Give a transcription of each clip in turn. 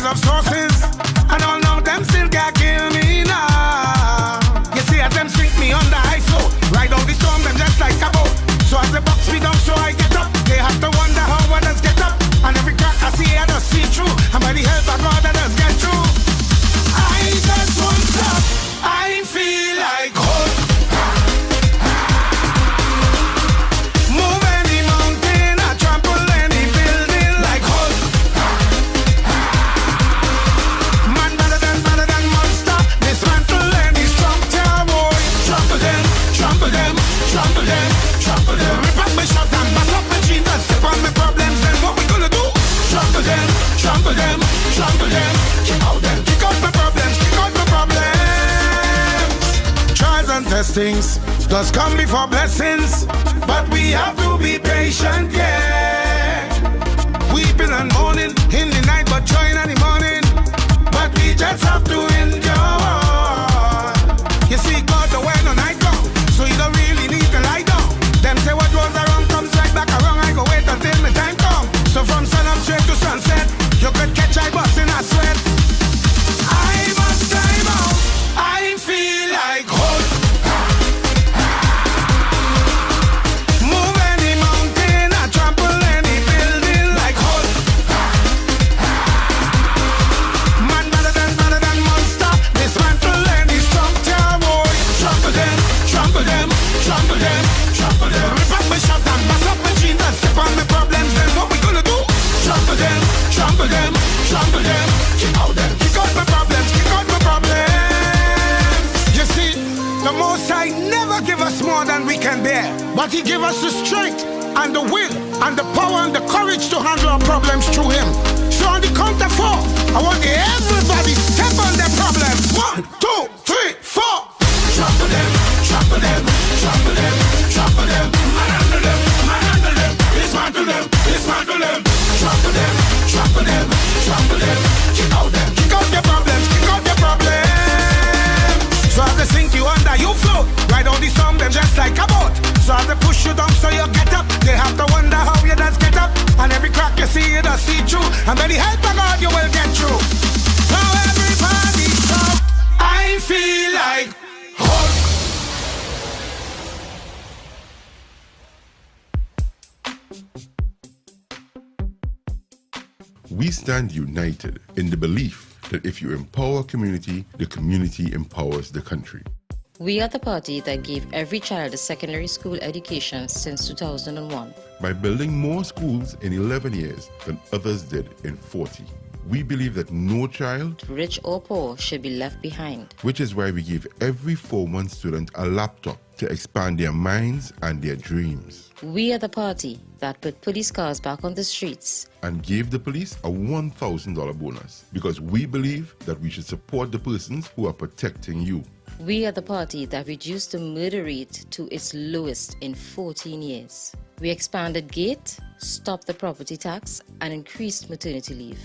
rise of sources, and all now them still can't kill me now. You see, as them sink me under ice flow, ride out the storm, them just like a boat. So as the box me down, so I get up. They have to wonder how others get up. And every crack I see, I just see through. And by the help of God, I just get through. I just won't stop. I feel like hope. Move any mountain, I trample any building like hope. Man better than monster. Dismantle any strong tower, boy. Trample them, trample them, trample them, trample them. Rip up my shot and bust up my jeans and step on my problems. Then what we gonna do? Trample them, trample them, trample them. Kick out them, kick out my problems, kick out my problems. Trials and testings does come before blessings, but we have to be patient, yeah. Weeping and mourning in the night, but joy in the morning. But we just have to endure. You see, God, the way no night come, so you don't really need to lie down. Them say what goes around comes right back around. I go wait until my time come. So from sun up straight to sunset, you could catch I bust in a sweat. I must climb out. I feel like hope. Move any mountain, I trample any building like hope. Man better than monster. Dismantle any strong tower, boy. Trample them, trample them, trample them, trample them. Rip up my shot and bust up my jeans and step on my problems. Then what we gonna do? Trample them, trample them, trample them. Kick out them, kick out my problems, kick out my problems. You see, the Most High never give us more than we can bear, but He give us the strength and the will and the power and the courage to handle our problems through Him. So on the count of 4, I want everybody step on their problems. 1, 2, 3, 4. Trample them, trample them, trample them, trample them. Manhandle them, manhandle them. Dismantle them, dismantle them. Trample them, trample them, trample them. Kick out them, kick out your problems, kick out your problems. So as they sink you under, you float. Ride on the storm, them just like a boat. So as they push you down, so you get up. They have to wonder how you just get up. And every crack you see, you just see through. And by the help of God, you will get through. Now everybody stop. I feel like hope. We stand united in the belief that if you empower community, the community empowers the country. We are the party that gave every child a secondary school education since 2001. By building more schools in 11 years than others did in 40. We believe that no child, rich or poor, should be left behind. Which is why we give every 4-month student a laptop to expand their minds and their dreams. We are the party that put police cars back on the streets and gave the police a $1,000 bonus because we believe that we should support the persons who are protecting you. We are the party that reduced the murder rate to its lowest in 14 years. We expanded GATE, stopped the property tax, and increased maternity leave.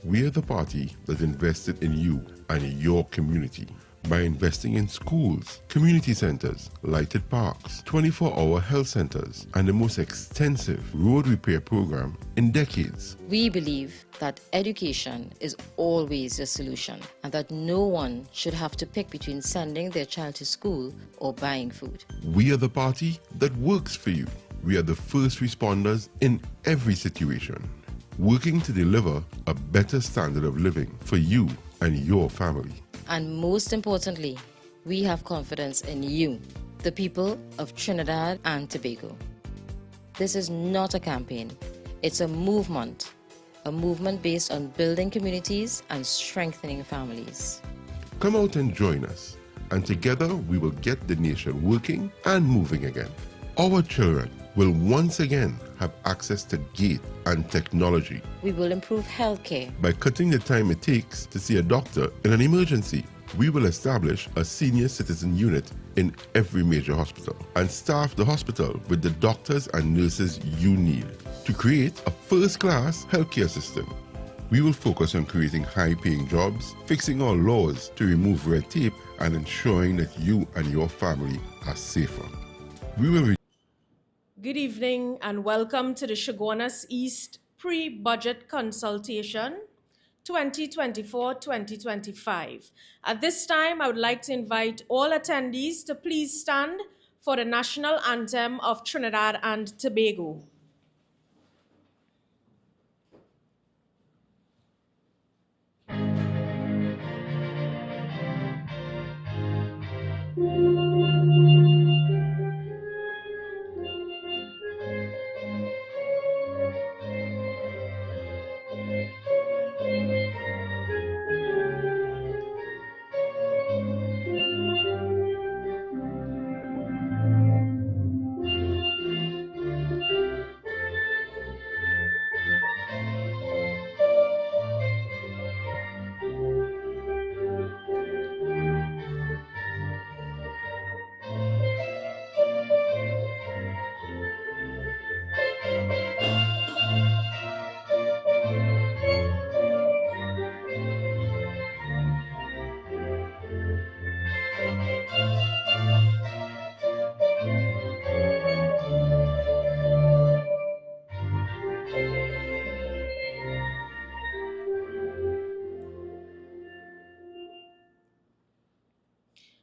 We are the party that invested in you and your community by investing in schools, community centers, lighted parks, 24-hour health centers, and the most extensive road repair program in decades. We believe that education is always a solution and that no one should have to pick between sending their child to school or buying food. We are the party that works for you. We are the first responders in every situation, working to deliver a better standard of living for you and your family. And most importantly, we have confidence in you, the people of Trinidad and Tobago. This is not a campaign, it's a movement based on building communities and strengthening families. Come out and join us, and together we will get the nation working and moving again. Our children will once again have access to GATE and technology. We will improve healthcare by cutting the time it takes to see a doctor in an emergency. We will establish a senior citizen unit in every major hospital and staff the hospital with the doctors and nurses you need to create a first-class healthcare system. We will focus on creating high-paying jobs, fixing our laws to remove red tape, and ensuring that you and your family are safer. We will Good evening and welcome to the Chaguanas East pre-budget consultation 2024-2025. At this time, I would like to invite all attendees to please stand for the national anthem of Trinidad and Tobago.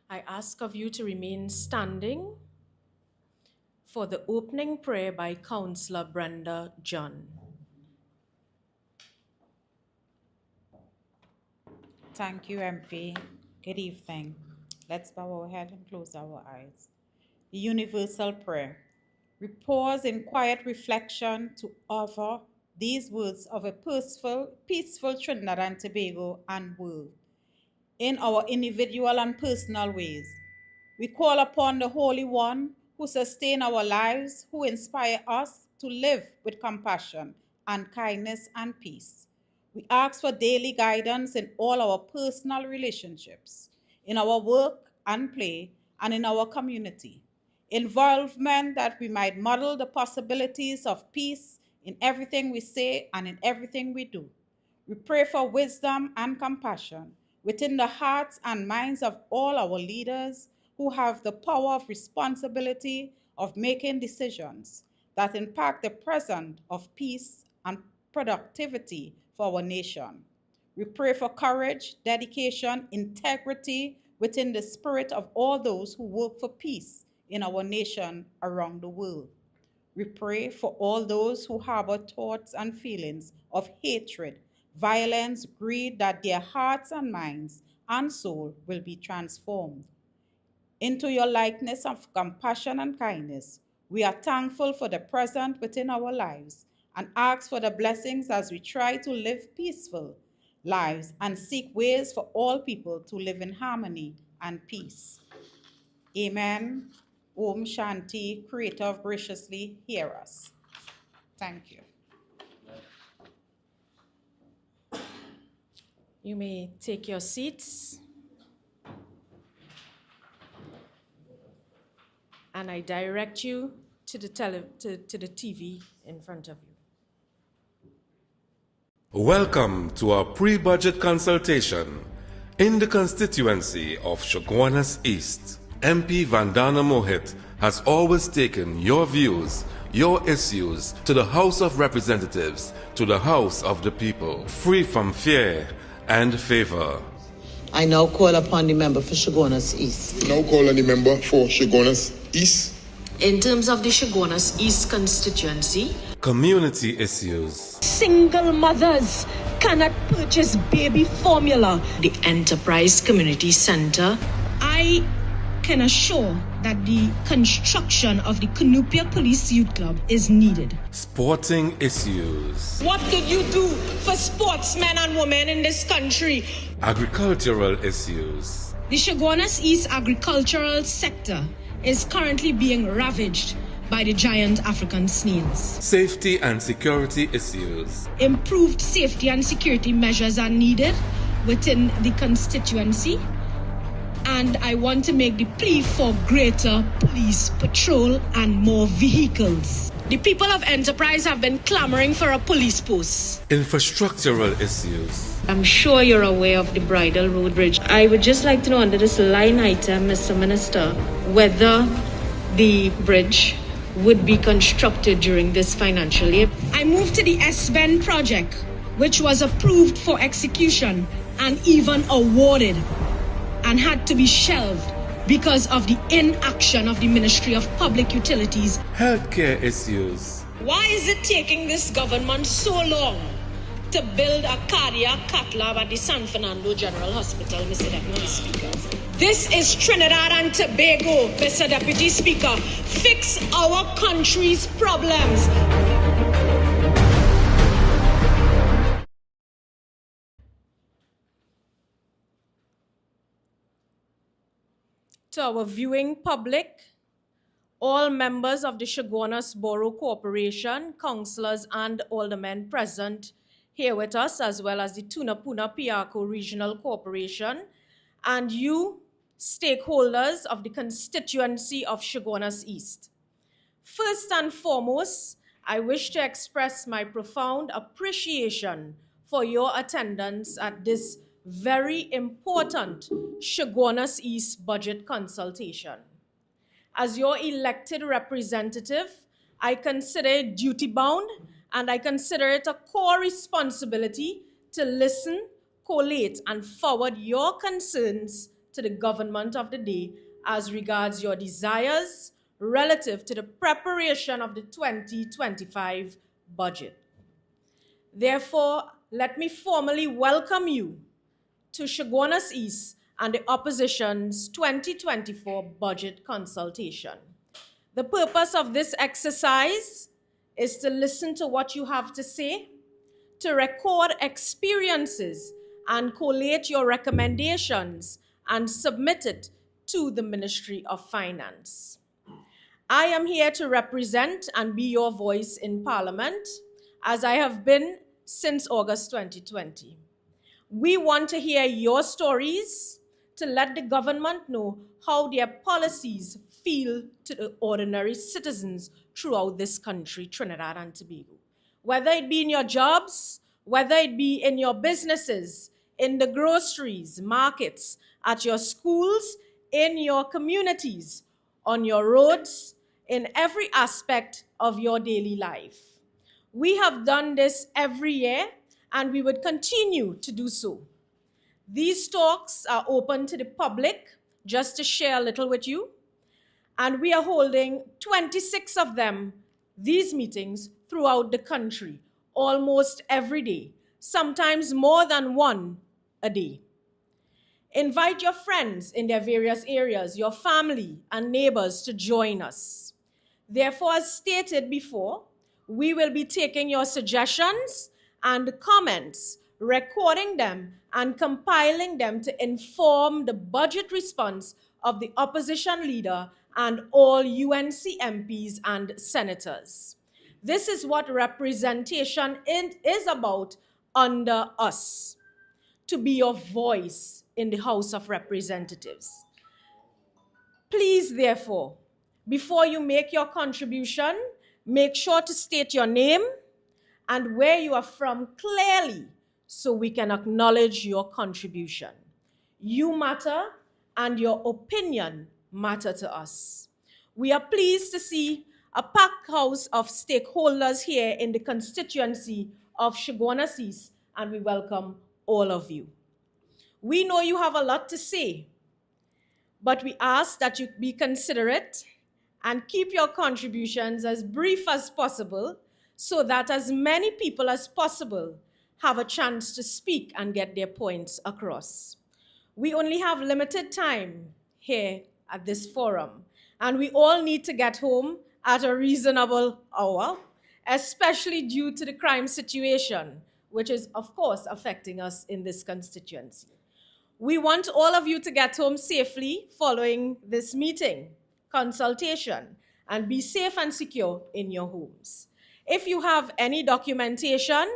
I ask of you to remain standing for the opening prayer by Councillor Brenda John. Thank you, MP. Good evening. Let's bow our head and close our eyes. The universal prayer. We pause in quiet reflection to offer these words of a peaceful Trinidad and Tobago and world. In our individual and personal ways, we call upon the Holy One who sustains our lives, who inspire us to live with compassion and kindness and peace. We ask for daily guidance in all our personal relationships, in our work and play, and in our community. Involvement that we might model the possibilities of peace in everything we say and in everything we do. We pray for wisdom and compassion within the hearts and minds of all our leaders who have the power of responsibility of making decisions that impact the present of peace and productivity for our nation. We pray for courage, dedication, integrity within the spirit of all those who work for peace in our nation around the world. We pray for all those who harbor thoughts and feelings of hatred, violence, greed, that their hearts and minds and soul will be transformed into your likeness of compassion and kindness. We are thankful for the present within our lives and ask for the blessings as we try to live peaceful lives and seek ways for all people to live in harmony and peace. Amen. Om Shanti, Creator of graciously hear us. Thank you. You may take your seats. And I direct you to the TV in front of you. Welcome to our pre-budget consultation in the constituency of Chaguanas East. MP Vandana Mohit has always taken your views, your issues to the House of Representatives, to the House of the People, free from fear and favor. I now call upon the member for Chaguanas East. Now call on the member for Chaguanas East. In terms of the Chaguanas East constituency, Community issues. Single mothers cannot purchase baby formula. The Enterprise Community Center, I can assure that the construction of the Cunupia Police Youth Club is needed. Sporting issues. What did you do for sportsmen and women in this country? Agricultural issues. The Chaguanas East agricultural sector is currently being ravaged by the giant African snails. Safety and security issues. Improved safety and security measures are needed within the constituency, and I want to make the plea for greater police patrol and more vehicles. The people of Enterprise have been clamoring for a police post. Infrastructural issues. I'm sure you're aware of the Bridle Road Bridge. I would just like to know under this line item, Mr. Minister, whether the bridge would be constructed during this financial year. I moved to the S-Bend project, which was approved for execution and even awarded, and had to be shelved because of the inaction of the Ministry of Public Utilities. Healthcare issues. Why is it taking this government so long to build a cardiac cath lab at the San Fernando General Hospital, Mr. Deputy Speaker? This is Trinidad and Tobago, Mr. Deputy Speaker. Fix our country's problems. To our viewing public, all members of the Chaguanas Borough Corporation, councillors and aldermen present here with us, as well as the Tunapuna Piarco Regional Corporation, and you, stakeholders of the constituency of Chaguanas East. First and foremost, I wish to express my profound appreciation for your attendance at this very important Chaguanas East budget consultation. As your elected representative, I consider it duty-bound and I consider it a core responsibility to listen, collate, and forward your concerns to the government of the day as regards your desires relative to the preparation of the 2025 budget. Therefore, let me formally welcome you to Chaguanas East and the opposition's 2024 budget consultation. The purpose of this exercise is to listen to what you have to say, to record experiences and collate your recommendations and submit it to the Ministry of Finance. I am here to represent and be your voice in Parliament, as I have been since August 2020. We want to hear your stories to let the government know how their policies feel to the ordinary citizens throughout this country, Trinidad and Tobago. Whether it be in your jobs, whether it be in your businesses, in the groceries, markets, at your schools, in your communities, on your roads, in every aspect of your daily life. We have done this every year, and we would continue to do so. These talks are open to the public, just to share a little with you, and we are holding 26 of them, these meetings, throughout the country, almost every day, sometimes more than one a day. Invite your friends in their various areas, your family and neighbors to join us. Therefore, as stated before, we will be taking your suggestions and comments, recording them and compiling them to inform the budget response of the opposition leader and all UNC MPs and senators. This is what representation is about under us, to be your voice in the House of Representatives. Please, therefore, before you make your contribution, make sure to state your name and where you are from clearly so we can acknowledge your contribution. You matter and your opinion matter to us. We are pleased to see a packed house of stakeholders here in the constituency of Chaguanas East, and we welcome all of you. We know you have a lot to say, but we ask that you be considerate and keep your contributions as brief as possible so that as many people as possible have a chance to speak and get their points across. We only have limited time here at this forum, and we all need to get home at a reasonable hour, especially due to the crime situation, which is, of course, affecting us in this constituency. We want all of you to get home safely following this meeting, consultation, and be safe and secure in your homes. If you have any documentation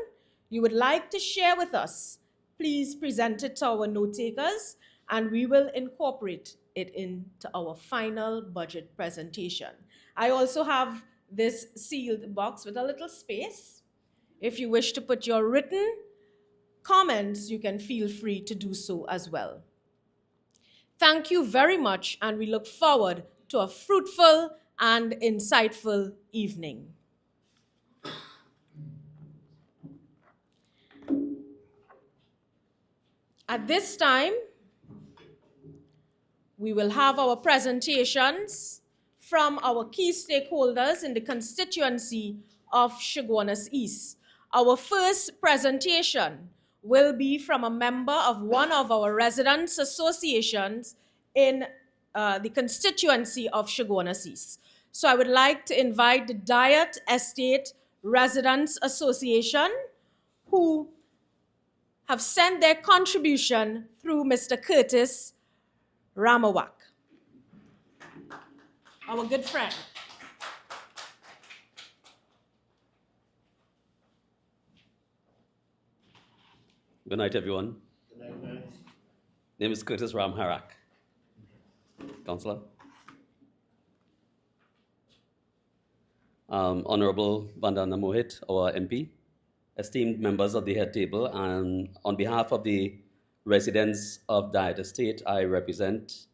you would like to share with us, please present it to our note takers, and we will incorporate it into our final budget presentation. I also have this sealed box with a little space. If you wish to put your written comments, you can feel free to do so as well. Thank you very much, and we look forward to a fruitful and insightful evening. At this time, we will have our presentations from our key stakeholders in the constituency of Chaguanas East. Our first presentation will be from a member of one of our residents' associations in the constituency of Chaguanas East. So I would like to invite the Diet Estate Residents Association, who have sent their contribution through Mr. Curtis Ramawak, our good friend. Good night, everyone. Good night. Name is Curtis Ramharak. Councillor. Honorable Vandana Mohit, our MP, esteemed members of the head table, and on behalf of the residents of Diet Estate, I represent.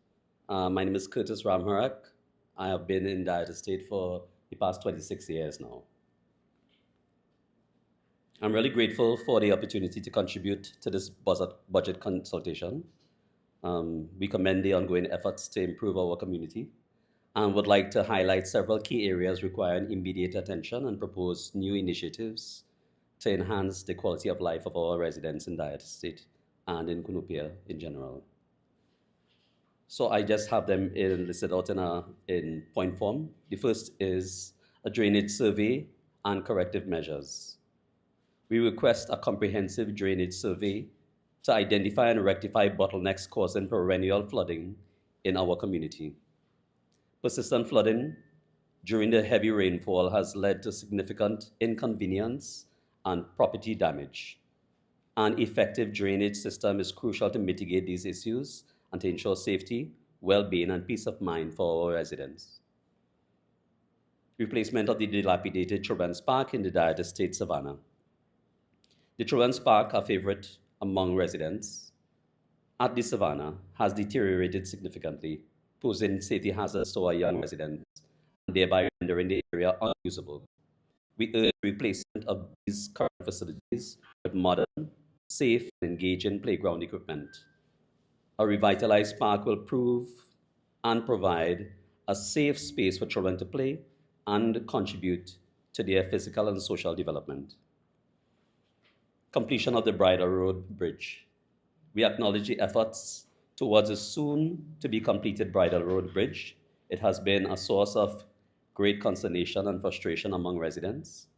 My name is Curtis Ramharak. I have been in Diet Estate for the past 26 years now. I'm really grateful for the opportunity to contribute to this budget consultation. We commend the ongoing efforts to improve our community and would like to highlight several key areas requiring immediate attention and propose new initiatives to enhance the quality of life of our residents in Diet Estate and in Cunupia in general. So I just have them listed out in point form. The first is a drainage survey and corrective measures. We request a comprehensive drainage survey to identify and rectify bottlenecks causing perennial flooding in our community. Persistent flooding during the heavy rainfall has led to significant inconvenience and property damage. An effective drainage system is crucial to mitigate these issues and to ensure safety, well-being, and peace of mind for our residents. Replacement of the dilapidated Children's Park in the Diet Estate Savannah. The Children's Park, a favorite among residents at the Savannah, has deteriorated significantly, posing safety hazards to our young residents and thereby rendering the area unusable. We urge replacement of these current facilities with modern, safe, and engaging playground equipment. A revitalized park will prove and provide a safe space for children to play and contribute to their physical and social development. Completion of the Bridle Road Bridge. We acknowledge the efforts towards a soon-to-be-completed Bridle Road Bridge. It has been a source of great consternation and frustration among residents.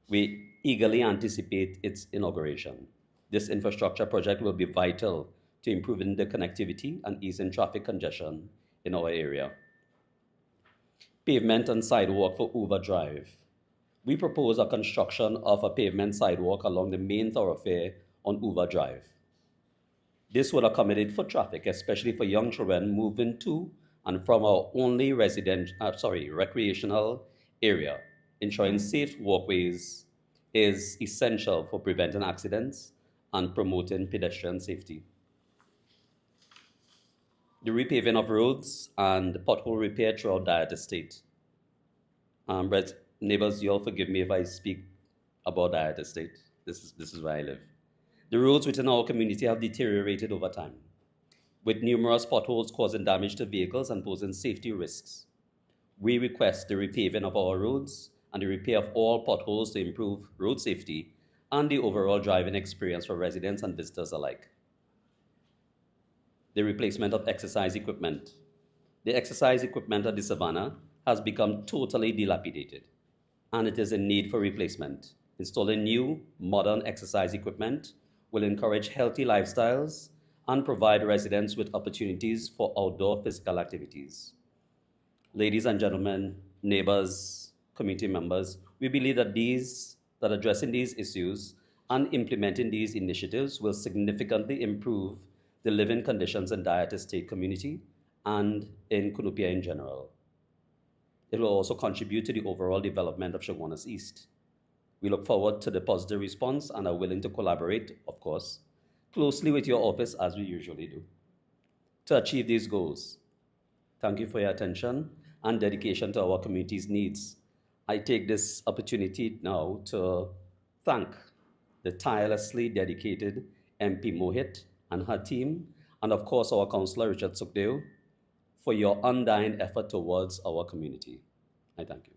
We eagerly anticipate its inauguration. This infrastructure project will be vital to improving the connectivity and easing traffic congestion in our area. Pavement and sidewalk for Uva Drive. We propose a construction of a pavement sidewalk along the main thoroughfare on Uva Drive. This will accommodate foot traffic, especially for young children moving to and from our only recreational area. Ensuring safe walkways is essential for preventing accidents and promoting pedestrian safety. The repaving of roads and pothole repair throughout Diet Estate. Neighbors, you all forgive me if I speak about Diet Estate. This is where I live. The roads within our community have deteriorated over time, with numerous potholes causing damage to vehicles and posing safety risks. We request the repaving of our roads and the repair of all potholes to improve road safety and the overall driving experience for residents and visitors alike. The replacement of exercise equipment. The exercise equipment at the Savannah has become totally dilapidated, and it is in need for replacement. Installing new, modern exercise equipment will encourage healthy lifestyles and provide residents with opportunities for outdoor physical activities. Ladies and gentlemen, neighbors, community members, we believe that addressing these issues and implementing these initiatives will significantly improve the living conditions in Diet Estate community and in Cunupia in general. It will also contribute to the overall development of Chaguanas East. We look forward to the positive response and are willing to collaborate, of course, closely with your office as we usually do, to achieve these goals. Thank you for your attention and dedication to our community's needs. I take this opportunity now to thank the tirelessly dedicated MP Mohit and her team, and of course our Councillor Richard Sukdeo, for your undying effort towards our community. I thank you.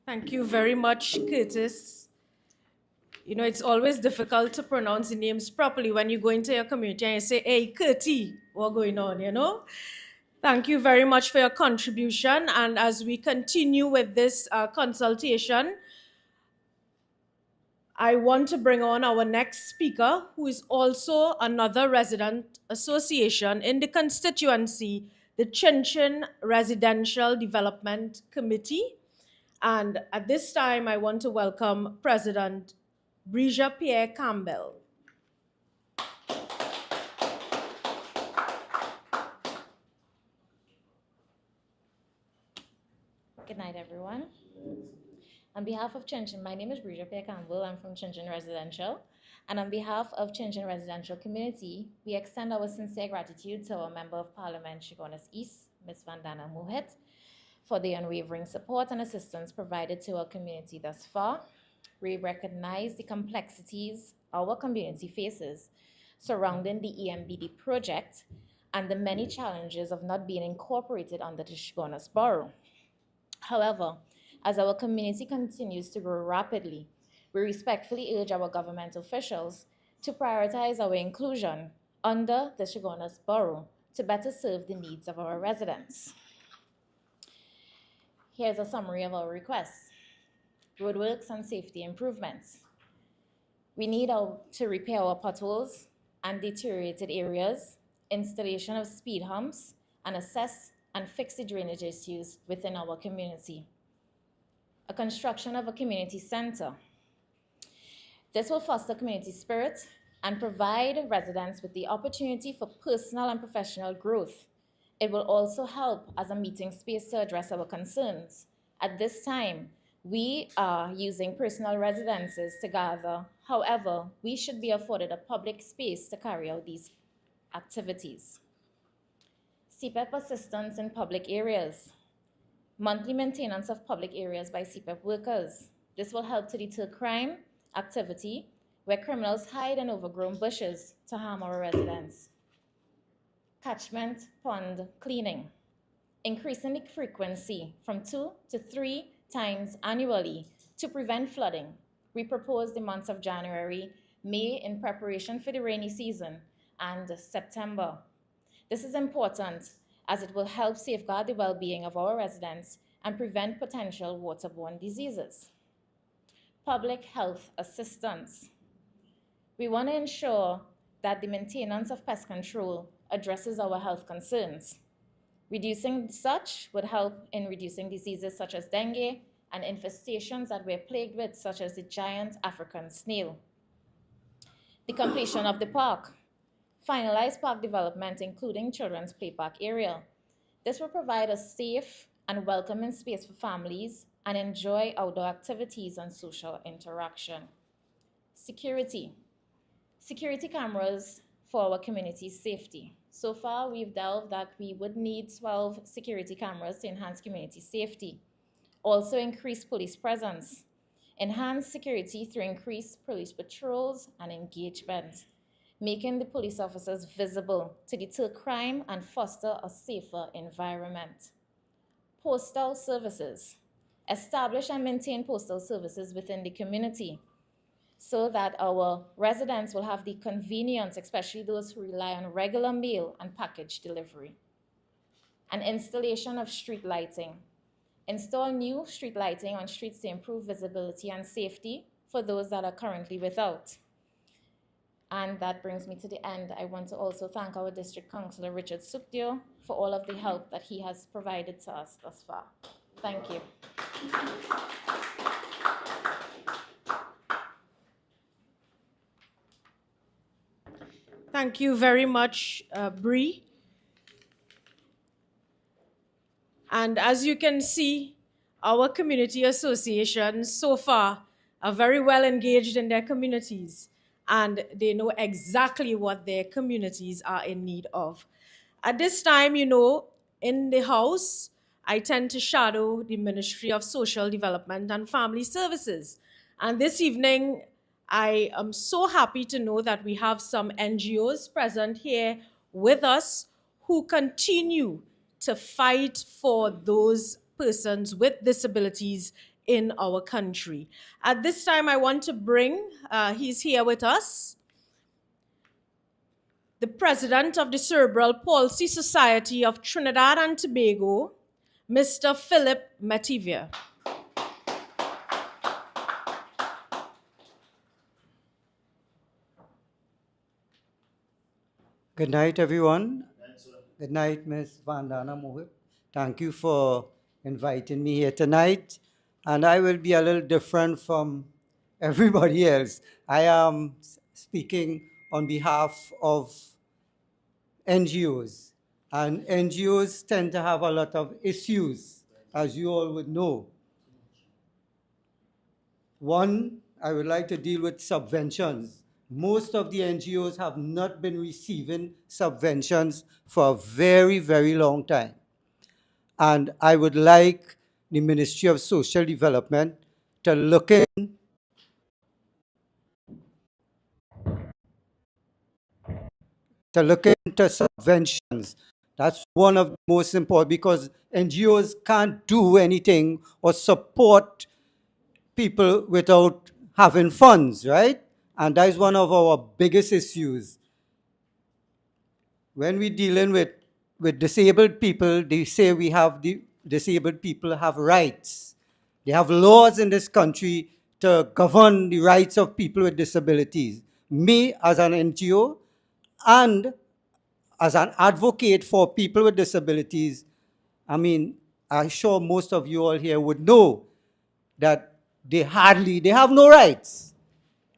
Thank you very much, Curtis. You know, it's always difficult to pronounce the names properly when you go into your community and you say, hey, Curty, what's going on, you know? Thank you very much for your contribution. And as we continue with this consultation, I want to bring on our next speaker, who is also another resident association in the constituency, the Chinchin Residential Development Committee. And at this time, I want to welcome President Bridget Pierre Campbell. Good night, everyone. On behalf of Chinchin, my name is Bridget Pierre Campbell. I'm from Chinchin Residential. And on behalf of Chinchin Residential Community, we extend our sincere gratitude to our Member of Parliament, Chaguanas East, Ms. Vandana Mohet, for the unwavering support and assistance provided to our community thus far. We recognize the complexities our community faces surrounding the EMBD project and the many challenges of not being incorporated under the Chaguanas Borough. However, as our community continues to grow rapidly, we respectfully urge our government officials to prioritize our inclusion under the Chaguanas Borough to better serve the needs of our residents. Here's a summary of our requests. Roadworks and safety improvements. We need to repair our potholes and deteriorated areas, installation of speed humps, and assess and fix the drainage issues within our community. A construction of a community center. This will foster community spirit and provide residents with the opportunity for personal and professional growth. It will also help as a meeting space to address our concerns. At this time, we are using personal residences to gather. However, we should be afforded a public space to carry out these activities. CPEP assistance in public areas. Monthly maintenance of public areas by CPEP workers. This will help to deter crime activity where criminals hide in overgrown bushes to harm our residents. Catchment pond cleaning. Increasing the frequency from 2 to 3 times annually to prevent flooding. We propose the months of January, May in preparation for the rainy season, and September. This is important as it will help safeguard the well-being of our residents and prevent potential waterborne diseases. Public health assistance. We want to ensure that the maintenance of pest control addresses our health concerns. Reducing such would help in reducing diseases such as dengue and infestations that we're plagued with, such as the giant African snail. The completion of the park. Finalize park development, including children's play park area. This will provide a safe and welcoming space for families and enjoy outdoor activities and social interaction. Security. Security cameras for our community's safety. So far, we've delved that we would need 12 security cameras to enhance community safety. Also increase police presence. Enhance security through increased police patrols and engagement, making the police officers visible to deter crime and foster a safer environment. Postal services. Establish and maintain postal services within the community so that our residents will have the convenience, especially those who rely on regular mail and package delivery. An installation of street lighting. Install new street lighting on streets to improve visibility and safety for those that are currently without. And that brings me to the end. I want to also thank our District Councillor Richard Sukdeo for all of the help that he has provided to us thus far. Thank you. Thank you very much, Bree. And as you can see, our community associations so far are very well engaged in their communities, and they know exactly what their communities are in need of. At this time, you know, in the House, I tend to shadow the Ministry of Social Development and Family Services. And this evening, I am so happy to know that we have some NGOs present here with us who continue to fight for those persons with disabilities in our country. At this time, I want to bring, he's here with us, the president of the Cerebral Palsy Society of Trinidad and Tobago, Mr. Philip Metivier. Good night, everyone. Good night, Ms. Vandana Mohit. Thank you for inviting me here tonight. And I will be a little different from everybody else. I am speaking on behalf of NGOs. And NGOs tend to have a lot of issues, as you all would know. One, I would like to deal with subventions. Most of the NGOs have not been receiving subventions for a very, very long time. And I would like the Ministry of Social Development to look into subventions. That's one of the most important, because NGOs can't do anything or support people without having funds, right? And that is one of our biggest issues. When we're dealing with disabled people, they say disabled people have rights. They have laws in this country to govern the rights of people with disabilities. Me, as an NGO, and as an advocate for people with disabilities, I'm sure most of you all here would know that they have no rights.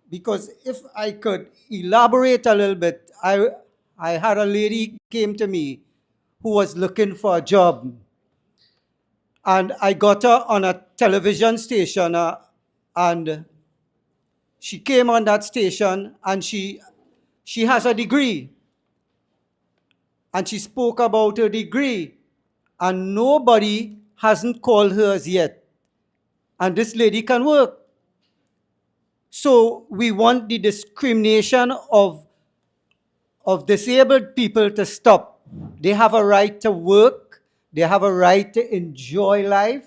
Because if I could elaborate a little bit, I had a lady came to me who was looking for a job. And I got her on a television station, and she came on that station, and she has a degree. And she spoke about her degree, and nobody hasn't called her as yet. And this lady can work. So we want the discrimination of disabled people to stop. They have a right to work. They have a right to enjoy life.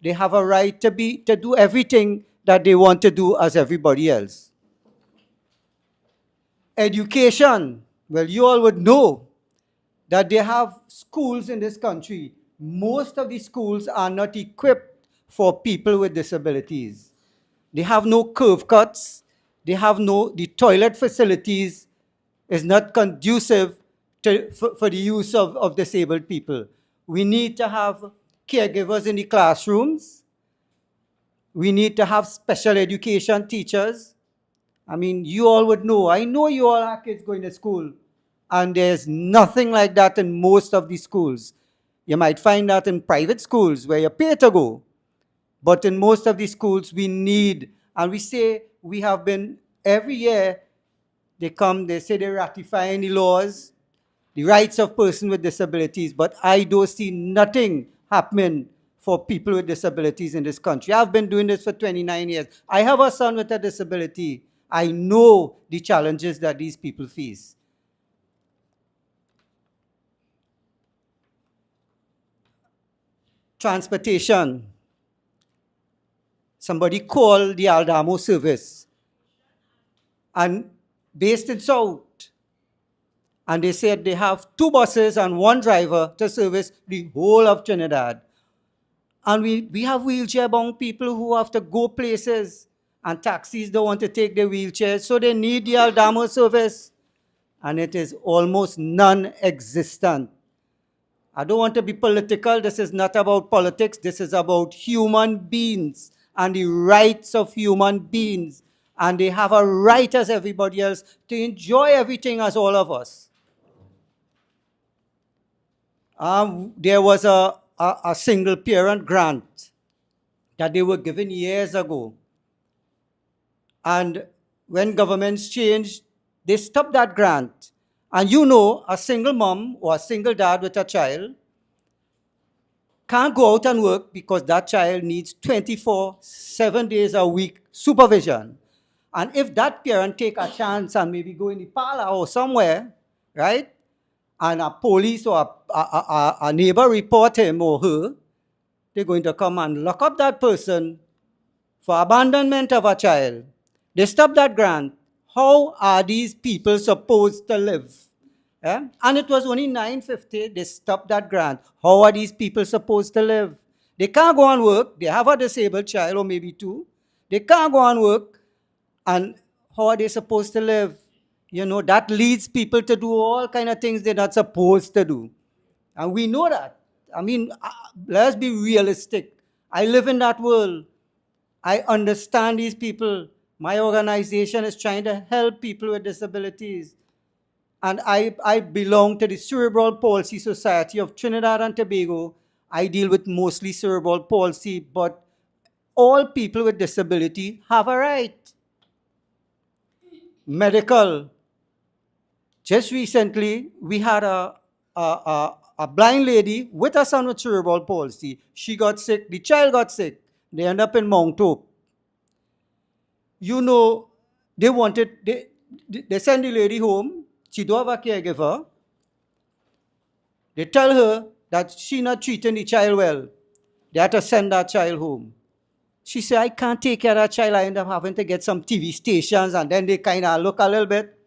They have a right to do everything that they want to do as everybody else. Education. Well, you all would know that they have schools in this country. Most of the schools are not equipped for people with disabilities. They have no curve cuts. The toilet facilities is not conducive for the use of disabled people. We need to have caregivers in the classrooms. We need to have special education teachers. You all would know. I know you all have kids going to school, and there's nothing like that in most of the schools. You might find that in private schools where you pay to go. But in most of the schools, we need, and we say we have been, every year, they say they're ratifying the laws, the rights of persons with disabilities, but I don't see nothing happening for people with disabilities in this country. I've been doing this for 29 years. I have a son with a disability. I know the challenges that these people face. Transportation. Somebody called the Aldamo service, and based in South, and they said they have 2 buses and 1 driver to service the whole of Trinidad. And we have wheelchair-bound people who have to go places, and taxis don't want to take their wheelchairs, so they need the Aldamo service, and it is almost non-existent. I don't want to be political. This is not about politics. This is about human beings and the rights of human beings. And they have a right as everybody else to enjoy everything as all of us. There was a single parent grant that they were given years ago. And when governments changed, they stopped that grant. And a single mom or a single dad with a child, can't go out and work because that child needs 24, 7 days a week supervision. And if that parent take a chance and maybe go in the parlor or somewhere, right, and a police or a neighbor report him or her, they're going to come and lock up that person for abandonment of a child. They stop that grant. How are these people supposed to live? Yeah? And it was only 950, they stopped that grant. How are these people supposed to live? They can't go and work. They have a disabled child or maybe two. They can't go and work. And how are they supposed to live? You know, that leads people to do all kind of things they're not supposed to do. And we know that. I mean, let's be realistic. I live in that world. I understand these people. My organization is trying to help people with disabilities. And I belong to the Cerebral Palsy Society of Trinidad and Tobago. I deal with mostly cerebral palsy, but all people with disability have a right. Medical. Just recently, we had a blind lady with a son with cerebral palsy. She got sick. The child got sick. They end up in Mount Hope. You know, they send the lady home. She don't have a caregiver. They tell her that she not treating the child well. They have to send that child home. She said, I can't take care of that child. I end up having to get some TV stations, and then they kind of look a little bit.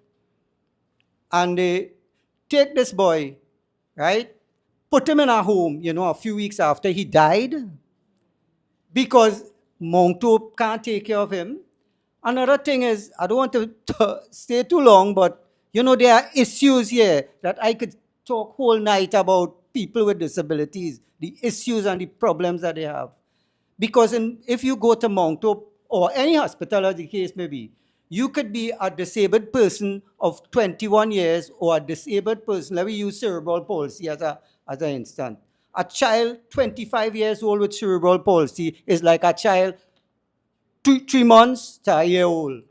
And they take this boy, right? Put him in a home, you know, a few weeks after he died. Because Mount Hope can't take care of him. Another thing is, I don't want to stay too long, but you know, there are issues here that I could talk whole night about people with disabilities, the issues and the problems that they have. Because if you go to Mount Hope or any hospital, as the case may be, you could be a disabled person of 21 years or a disabled person, let me use cerebral palsy as an instance. A child 25 years old with cerebral palsy is like a child 3 months to a year old,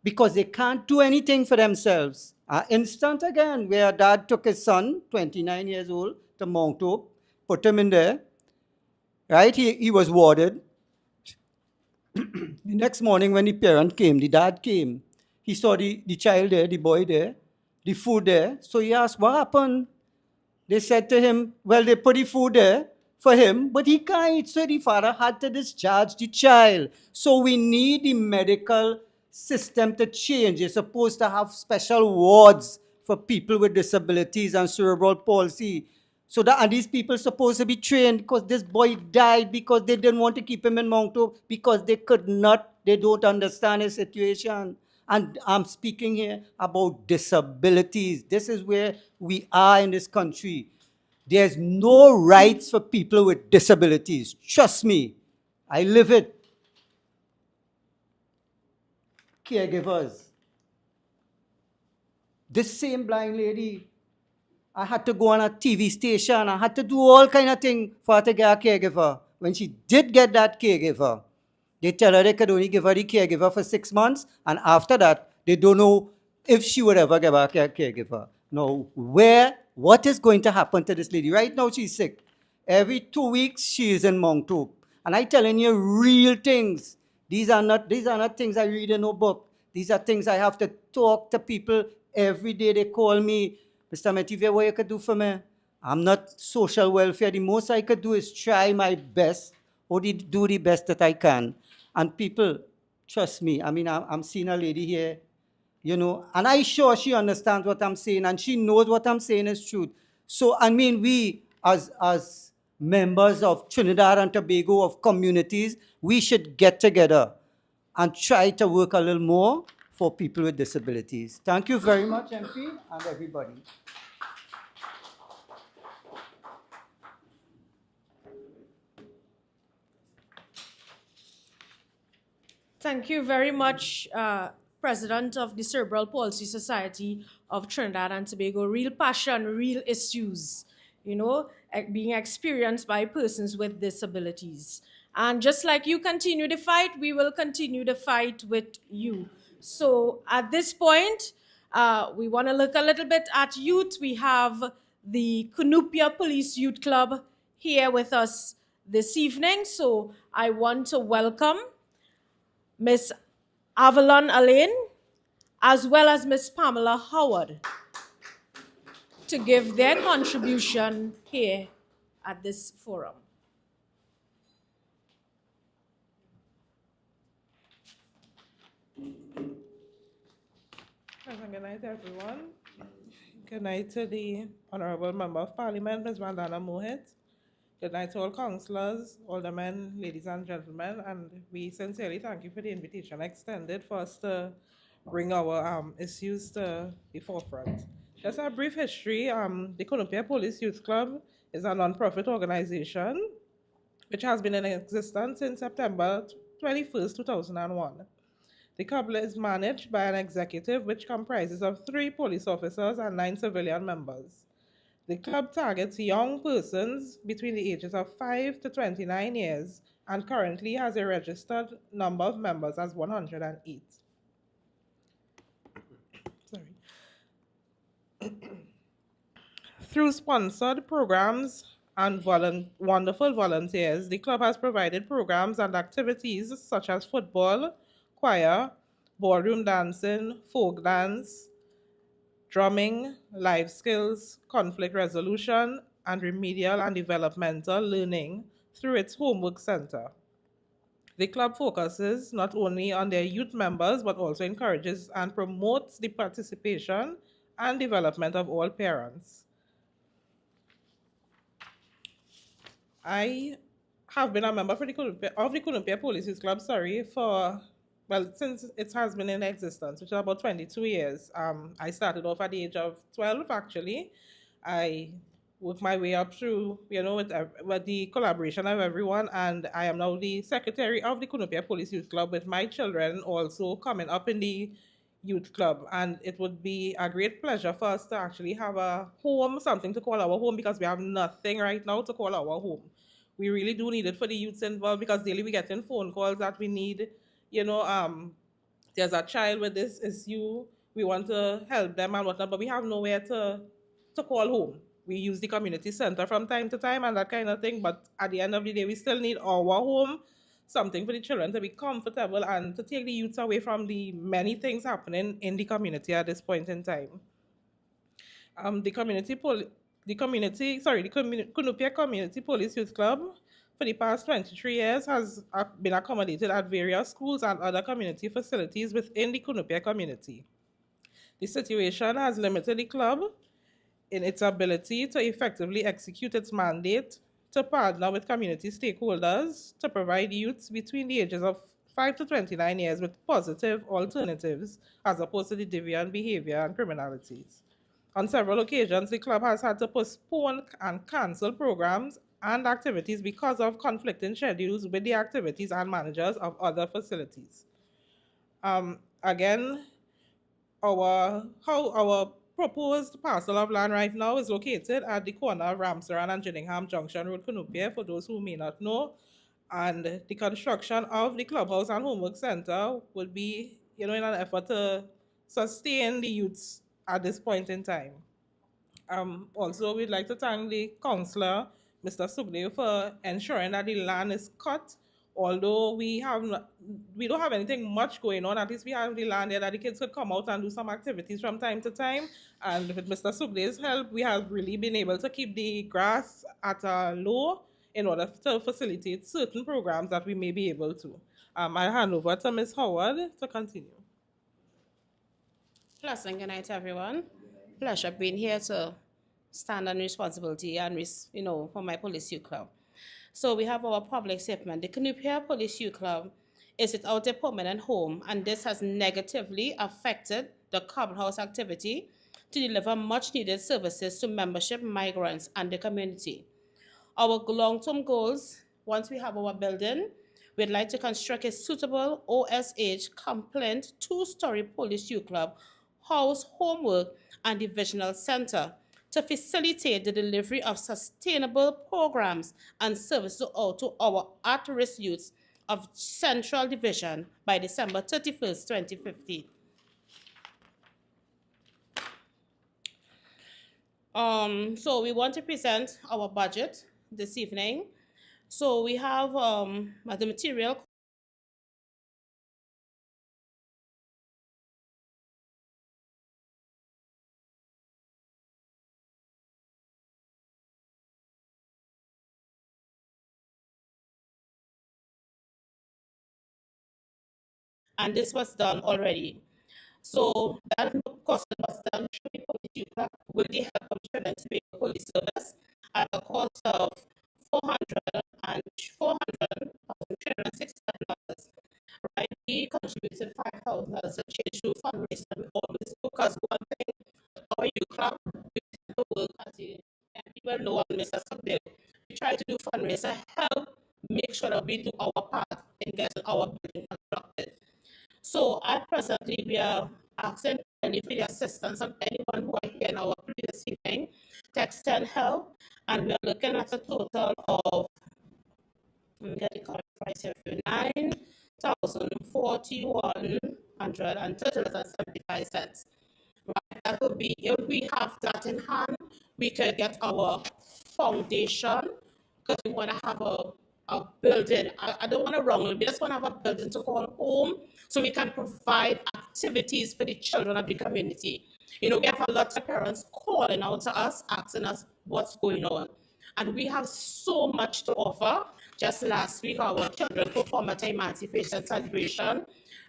because they can't do anything for themselves. An instance again where dad took his son, 29 years old, to Mount Hope, put him in there, right? He was warded. The next morning when the parent came, the dad came, he saw the child there, the boy there, the food there. So he asked, what happened? They said to him, well, they put the food there for him, but he can't eat, so the father had to discharge the child. So we need the medical system to change. They're supposed to have special wards for people with disabilities and cerebral palsy. So that, and these people supposed to be trained, because this boy died because they didn't want to keep him in Mount Hope because they could not, they don't understand his situation. And I'm speaking here about disabilities. This is where we are in this country. There's no rights for people with disabilities. Trust me, I live it. Caregivers. This same blind lady, I had to go on a TV station. I had to do all kind of things for her to get a caregiver. When she did get that caregiver, they tell her they could only give her the caregiver for 6 months, and after that, they don't know if she would ever get back a caregiver. Now, what is going to happen to this lady? Right now, she's sick. Every 2 weeks, she is in Mount Hope. And I'm telling you real things. These are not things I read in no book. These are things I have to talk to people every day. They call me, Mr. Metivier, what you could do for me? I'm not social welfare. The most I could do is try my best or do the best that I can. And people, trust me, I mean, I'm seeing a lady here, you know, and I'm sure she understands what I'm saying, and she knows what I'm saying is truth. So, I mean, we, as members of Trinidad and Tobago, of communities, we should get together and try to work a little more for people with disabilities. Thank you very much, MP, and everybody. Thank you very much, President of the Cerebral Palsy Society of Trinidad and Tobago. Real passion, real issues, you know, being experienced by persons with disabilities. And just like you continue the fight, we will continue the fight with you. So at this point, we want to look a little bit at youth. We have the Cunupia Police Youth Club here with us this evening. So I want to welcome Miss Avalon Alain as well as Miss Pamela Howard to give their contribution here at this forum. Good night, everyone. Good night to the Honorable Member of Parliament, Ms. Vandana Mohit. Good night to all councillors, aldermen, ladies and gentlemen, and we sincerely thank you for the invitation extended for us to bring our issues to the forefront. Just a brief history, the Columbia Police Youth Club is a non-profit organization which has been in existence since September 21st, 2001. The club is managed by an executive which comprises of 3 police officers and 9 civilian members. The club targets young persons between the ages of 5 to 29 years and currently has a registered number of members as 108. Through sponsored programs and wonderful volunteers, the club has provided programs and activities such as football, choir, ballroom dancing, folk dance, drumming, life skills, conflict resolution, and remedial and developmental learning through its homework center. The club focuses not only on their youth members, but also encourages and promotes the participation and development of all parents. I have been a member of the Columbia Police Youth Club, since it has been in existence, which is about 22 years. I started off at the age of 12, actually. I worked my way up through, with the collaboration of everyone, and I am now the secretary of the Columbia Police Youth Club, with my children also coming up in the youth club. And it would be a great pleasure for us to actually have a home, something to call our home, because we have nothing right now to call our home. We really do need it for the youths involved, because daily we get in phone calls that we need, there's a child with this issue, we want to help them and whatnot, but we have nowhere to call home. We use the community center from time to time and that kind of thing, but at the end of the day, we still need our home, something for the children to be comfortable and to take the youths away from the many things happening in the community at this point in time. The Columbia Community Police Youth Club for the past 23 years has been accommodated at various schools and other community facilities within the Columbia community. The situation has limited the club in its ability to effectively execute its mandate to partner with community stakeholders to provide youths between the ages of 5 to 29 years with positive alternatives as opposed to the deviant behavior and criminalities. On several occasions, the club has had to postpone and cancel programs and activities because of conflicting schedules with the activities and managers of other facilities. Again, our proposed parcel of land right now is located at the corner of Ramsaran and Gillingham Junction Road, Columbia, for those who may not know. And the construction of the clubhouse and homework center would be, in an effort to sustain the youths at this point in time. Also, we'd like to thank the councillor, Mr. Sugdev, for ensuring that the land is cut. Although we don't have anything much going on, at least we have the land there that the kids could come out and do some activities from time to time. And with Mr. Sugdev's help, we have really been able to keep the grass at a low in order to facilitate certain programs that we may be able to. I hand over to Ms. Howard to continue. Pleasant good night, everyone. Pleasure being here to stand on responsibility and, for my police youth club. So we have our public statement. The Columbia Police Youth Club is without a permanent home, and this has negatively affected the clubhouse activity to deliver much-needed services to membership, migrants, and the community. Our long-term goals, once we have our building, we'd like to construct a suitable OSH-compliant 2-story police youth club, house, homework, and divisional center to facilitate the delivery of sustainable programs and services to our at-risk youths of Central Division by December 31st, 2015. So we want to present our budget this evening. So we have the material. And this was done already. So that cost was done through the police unit with the help of Trinidad and Tobago Police Service at a cost of 400 and 400,600. Right, we contributed $5,000 to change to fundraising. We always, because one thing our youth club, we tend to work as and people know what Mr. Subdale. We try to do fundraiser, help make sure that we do our part in getting our building constructed. So at presently, we are asking any for the assistance of anyone who are here in our previous evening to extend help, and we are looking at a total of, let me get the correct price here for you, $9,041.75. Right, that would be, if we have that in hand, we could get our foundation, because we want to have a building. I don't want to wrong it. We just want to have a building to call home so we can provide activities for the children of the community. You know, we have a lot of parents calling out to us, asking us what's going on. And we have so much to offer. Just last week, our children performed at emancipation celebration,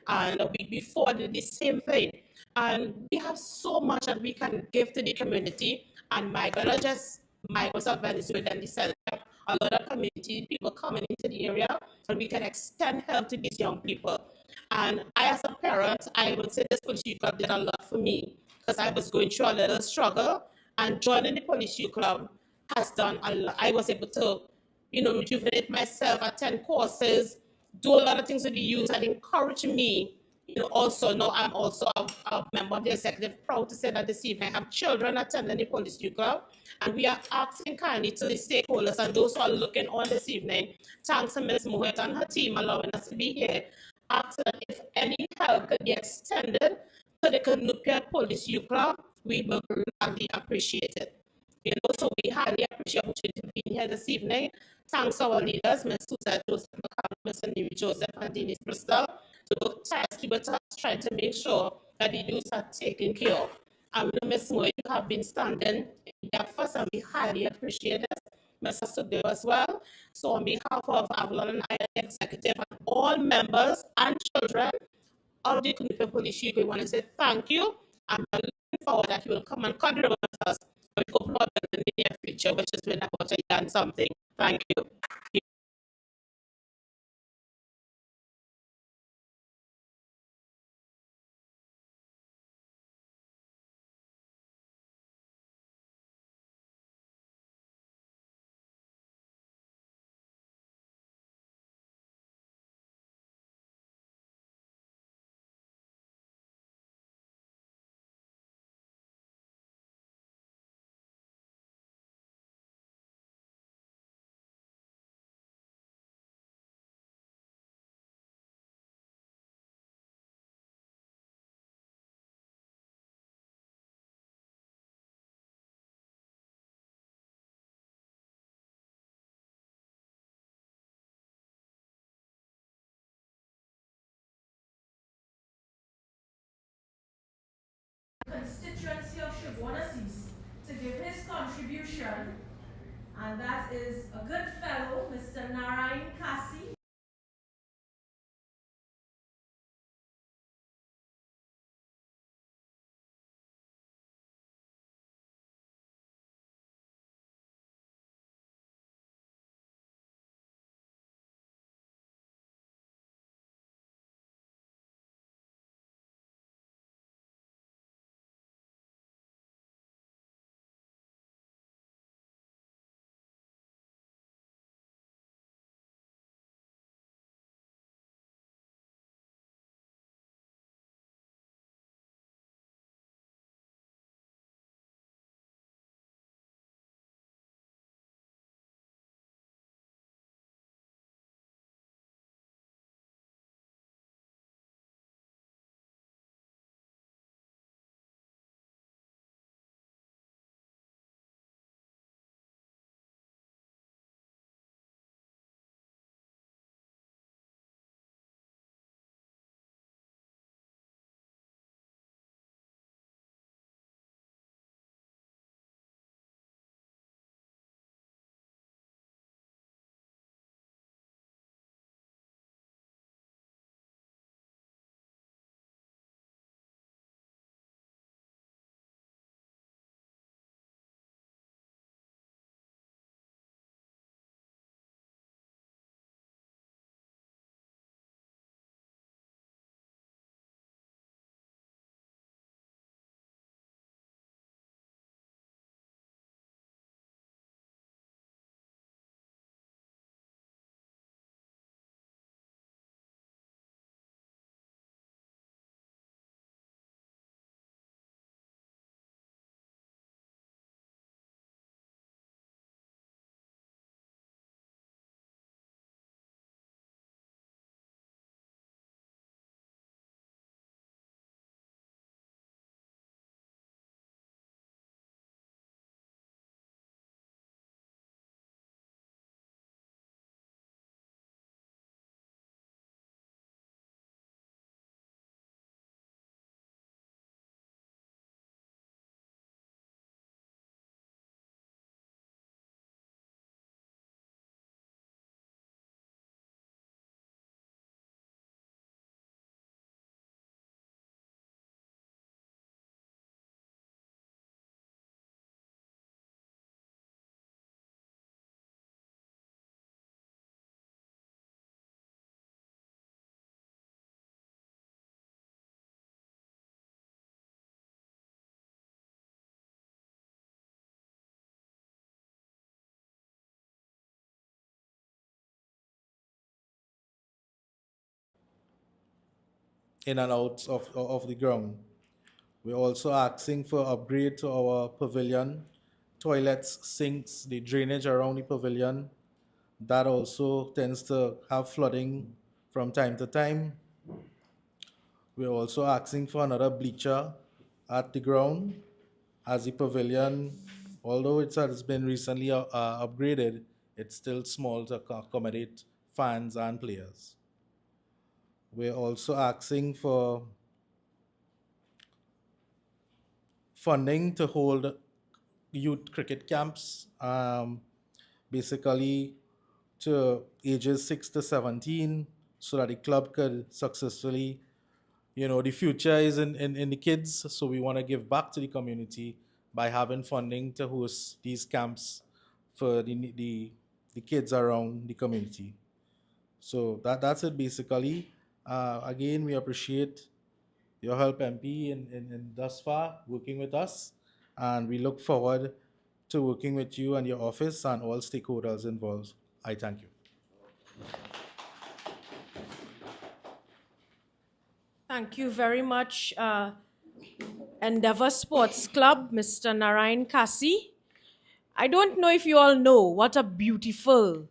and a week before did the same thing. And we have so much that we can give to the community. And my God, just myself Venezuela and the a lot of community people coming into the area, and we can extend help to these young people. And I, as a parent, I would say this police youth club did a lot for me, because I was going through a little struggle, and joining the police youth club has done a lot. I was able to, you know, rejuvenate myself, attend courses, do a lot of things with the youth that encourage me. You know, also now I'm also a member of the executive. Proud to say that this evening I have children attending the police youth club, and we are asking kindly to the stakeholders and those who are looking on this evening. Thanks to Ms. Moet and her team allowing us to be here. Asking that if any help could be extended to the Canupia Police Youth Club, we will gladly appreciate it. You know, so we highly appreciate the opportunity to be here this evening. Thanks to our leaders, Ms. Susan Joseph McConnell, Mr. Neri Joseph, and Denise Bristol, to work tirelessly with us, trying to make sure that the youth are taken care of. And Ms. Moore, you have been standing in that first, and we highly appreciate it. Mr. Sudhir as well. So on behalf of Avalon and I, executive, and all members and children of the Kunipia Police Youth, we want to say thank you. I'm looking forward that you will come and contribute with us when we open up in the near future, which is when about a year and something. Thank you. Constituency of Chaguanas to give his contribution, and that is a good fellow, Mr. Narayan Kasi. in and out of the ground. We're also asking for upgrade to our pavilion, toilets, sinks, the drainage around the pavilion. That also tends to have flooding from time to time. We're also asking for another bleacher at the ground, as the pavilion, although it has been recently upgraded, it's still small to accommodate fans and players. We're also asking for funding to hold youth cricket camps, basically to ages 6 to 17, so that the club could successfully, the future is in the kids, so we want to give back to the community by having funding to host these camps for the kids around the community. So that's it basically. Again, we appreciate your help, MP, in thus far working with us, and we look forward to working with you and your office and all stakeholders involved. I thank you. Thank you very much, Endeavour Sports Club, Mr. Narayan Kasi. I don't know if you all know what a beautiful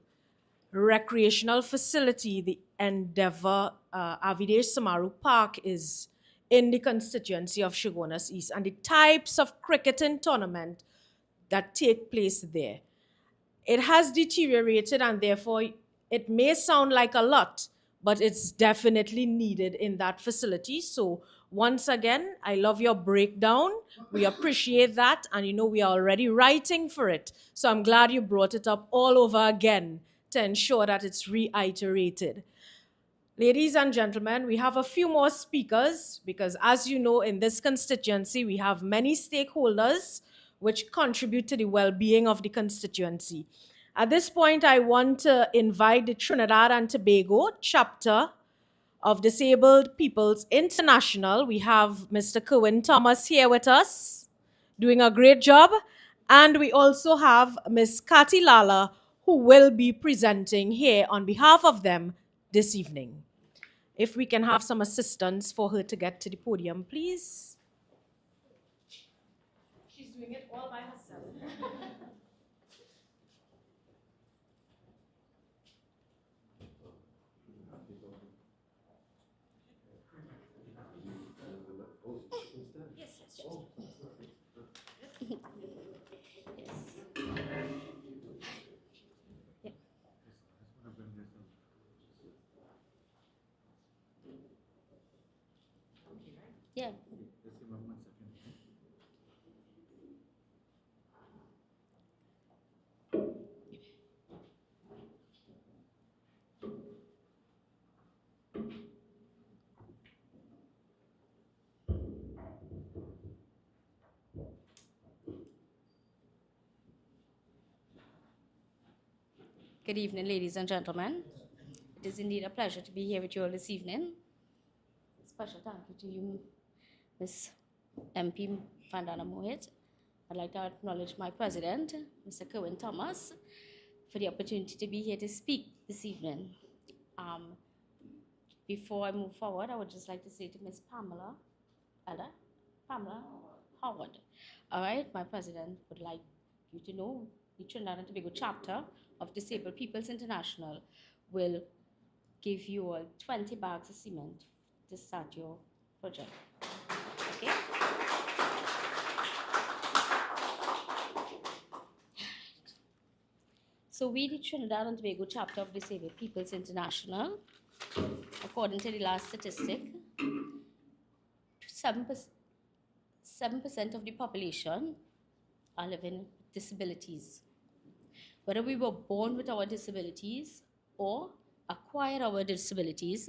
recreational facility the Endeavour Avidesh Samaru Park is in the constituency of Chaguanas East, and the types of cricketing tournament that take place there. It has deteriorated, and therefore it may sound like a lot, but it's definitely needed in that facility. So once again, I love your breakdown. We appreciate that, and we are already writing for it. So I'm glad you brought it up all over again to ensure that it's reiterated. Ladies and gentlemen, we have a few more speakers because, as you know, in this constituency, we have many stakeholders which contribute to the well-being of the constituency. At this point, I want to invite the Trinidad and Tobago chapter of Disabled Peoples International. We have Mr. Kerwin Thomas here with us, doing a great job. And we also have Ms. Kati Lala, who will be presenting here on behalf of them this evening. If we can have some assistance for her to get to the podium, please. She's doing it all by herself. Yeah. Good evening, ladies and gentlemen. It is indeed a pleasure to be here with you all this evening. Special thank you to you, Ms. MP Vandana Mohit. I'd like to acknowledge my president, Mr. Kerwin Thomas, for the opportunity to be here to speak this evening. Before I move forward, I would just like to say to Ms. Pamela Howard. All right, my president would like you to know the Trinidad and Tobago chapter of Disabled Peoples International will give you all 20 bags of cement to start your project. Okay? So we, the Trinidad and Tobago chapter of Disabled Peoples International, according to the last statistic, 7% of the population are living with disabilities. Whether we were born with our disabilities or acquired our disabilities,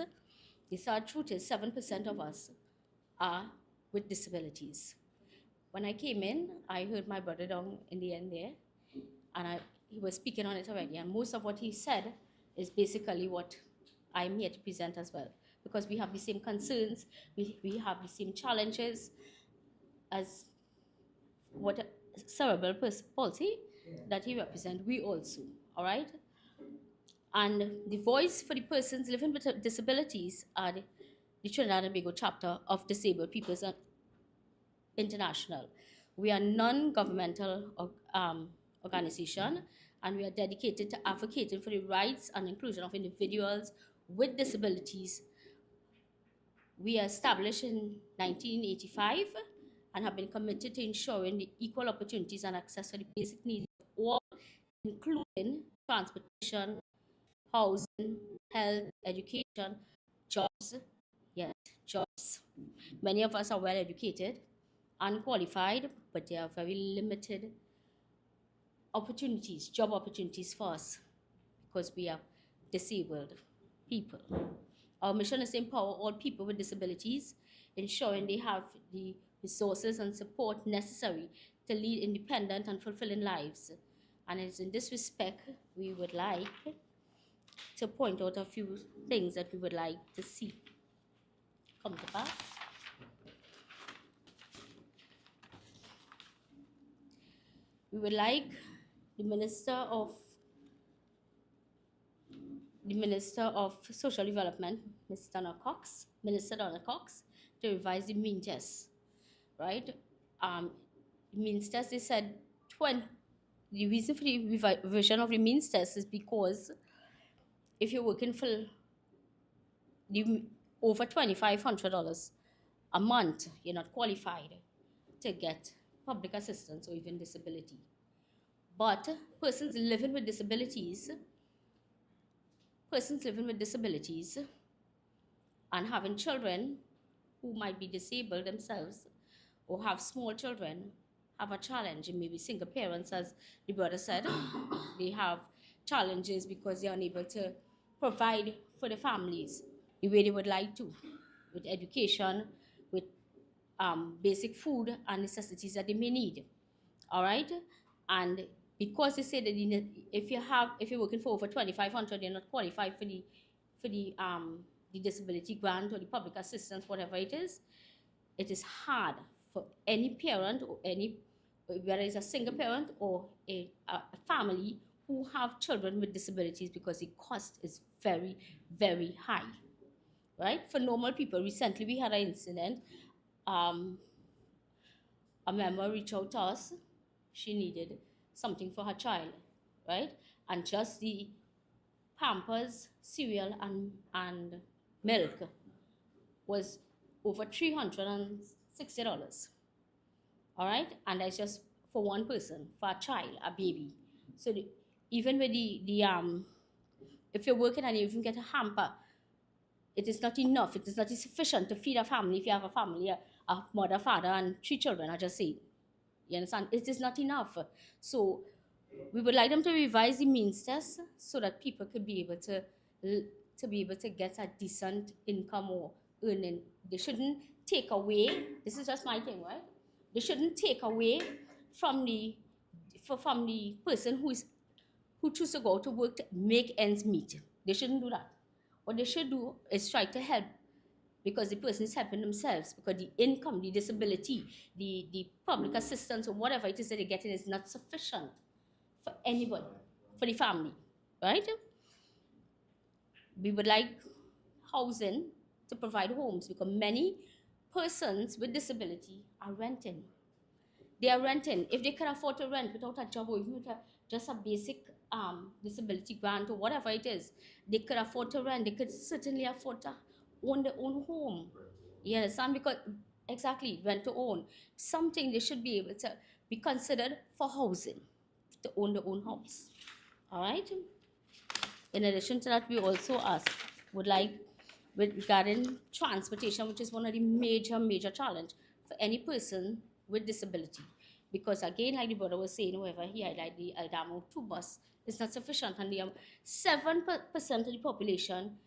the sad truth is 7% of us are with disabilities. When I came in, I heard my brother down in the end there, and he was speaking on it already, and most of what he said is basically what I'm here to present as well, because we have the same concerns, we have the same challenges as what cerebral palsy that he represents, we also, all right? And the voice for the persons living with disabilities are the Trinidad and Tobago chapter of Disabled Peoples International. We are a non-governmental organization, and we are dedicated to advocating for the rights and inclusion of individuals with disabilities. We are established in 1985 and have been committed to ensuring the equal opportunities and access to the basic needs of all, including transportation, housing, health, education, jobs. Yes, jobs. Many of us are well educated, unqualified, but there are very limited opportunities, job opportunities for us, because we are disabled people. Our mission is to empower all people with disabilities, ensuring they have the resources and support necessary to lead independent and fulfilling lives. And it's in this respect we would like to point out a few things that we would like to see come to pass. We would like the Minister of Social Development, Minister Donna Cox, to revise the mean test, right? The means test, they said the reason for the revision of the means test is because if you're working for over $2,500 a month, you're not qualified to get public assistance or even disability. But persons living with disabilities and having children who might be disabled themselves or have small children have a challenge. It may be single parents, as the brother said. They have challenges because they're unable to provide for the families the way they would like to, with education, with basic food and necessities that they may need. All right? And because they say that if you're working for over $2,500, you're not qualified for the disability grant or the public assistance, whatever it is hard for any parent or whether it's a single parent or a family who have children with disabilities, because the cost is very, very high, right? For normal people, recently we had an incident. A member reached out to us. She needed something for her child, right? And just the Pampers, cereal, and milk was over $360. All right? And that's just for one person, for a child, a baby. So even with if you're working and you even get a hamper, it is not enough. It is not sufficient to feed a family. If you have a family, a mother, father, and 3 children, I just say. You understand? It is not enough. So we would like them to revise the means test so that people could be able to get a decent income or earning. They shouldn't take away. This is just my thing, right? They shouldn't take away from the person who chooses to go to work to make ends meet. They shouldn't do that. What they should do is try to help, because the person is helping themselves, because the income, the disability, the public assistance or whatever it is that they're getting is not sufficient for anybody, for the family, right? We would like housing to provide homes, because many persons with disability are renting. They are renting. If they can afford to rent without a job or even with just a basic disability grant or whatever it is, they could afford to rent. They could certainly afford to own their own home. You understand? Because exactly, rent to own. Something they should be able to be considered for housing, to own their own house. All right? In addition to that, we also would like, regarding transportation, which is one of the major challenge for any person with disability. Because again, like the brother was saying, whoever he highlighted, the Aldamo 2 bus is not sufficient, and the 7% of the population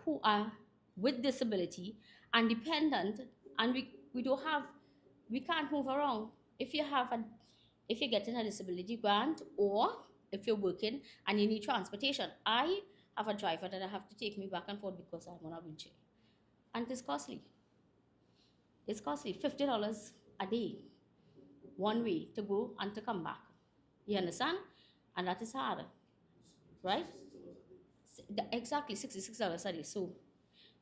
who are with disability and dependent, and we can't move around. If you're getting a disability grant, or if you're working and you need transportation, I have a driver that I have to take me back and forth because I'm on a wheelchair, and it's costly. It's costly, $50 a day, one way to go and to come back. You understand? And that is hard, right? Exactly, $66 a day. So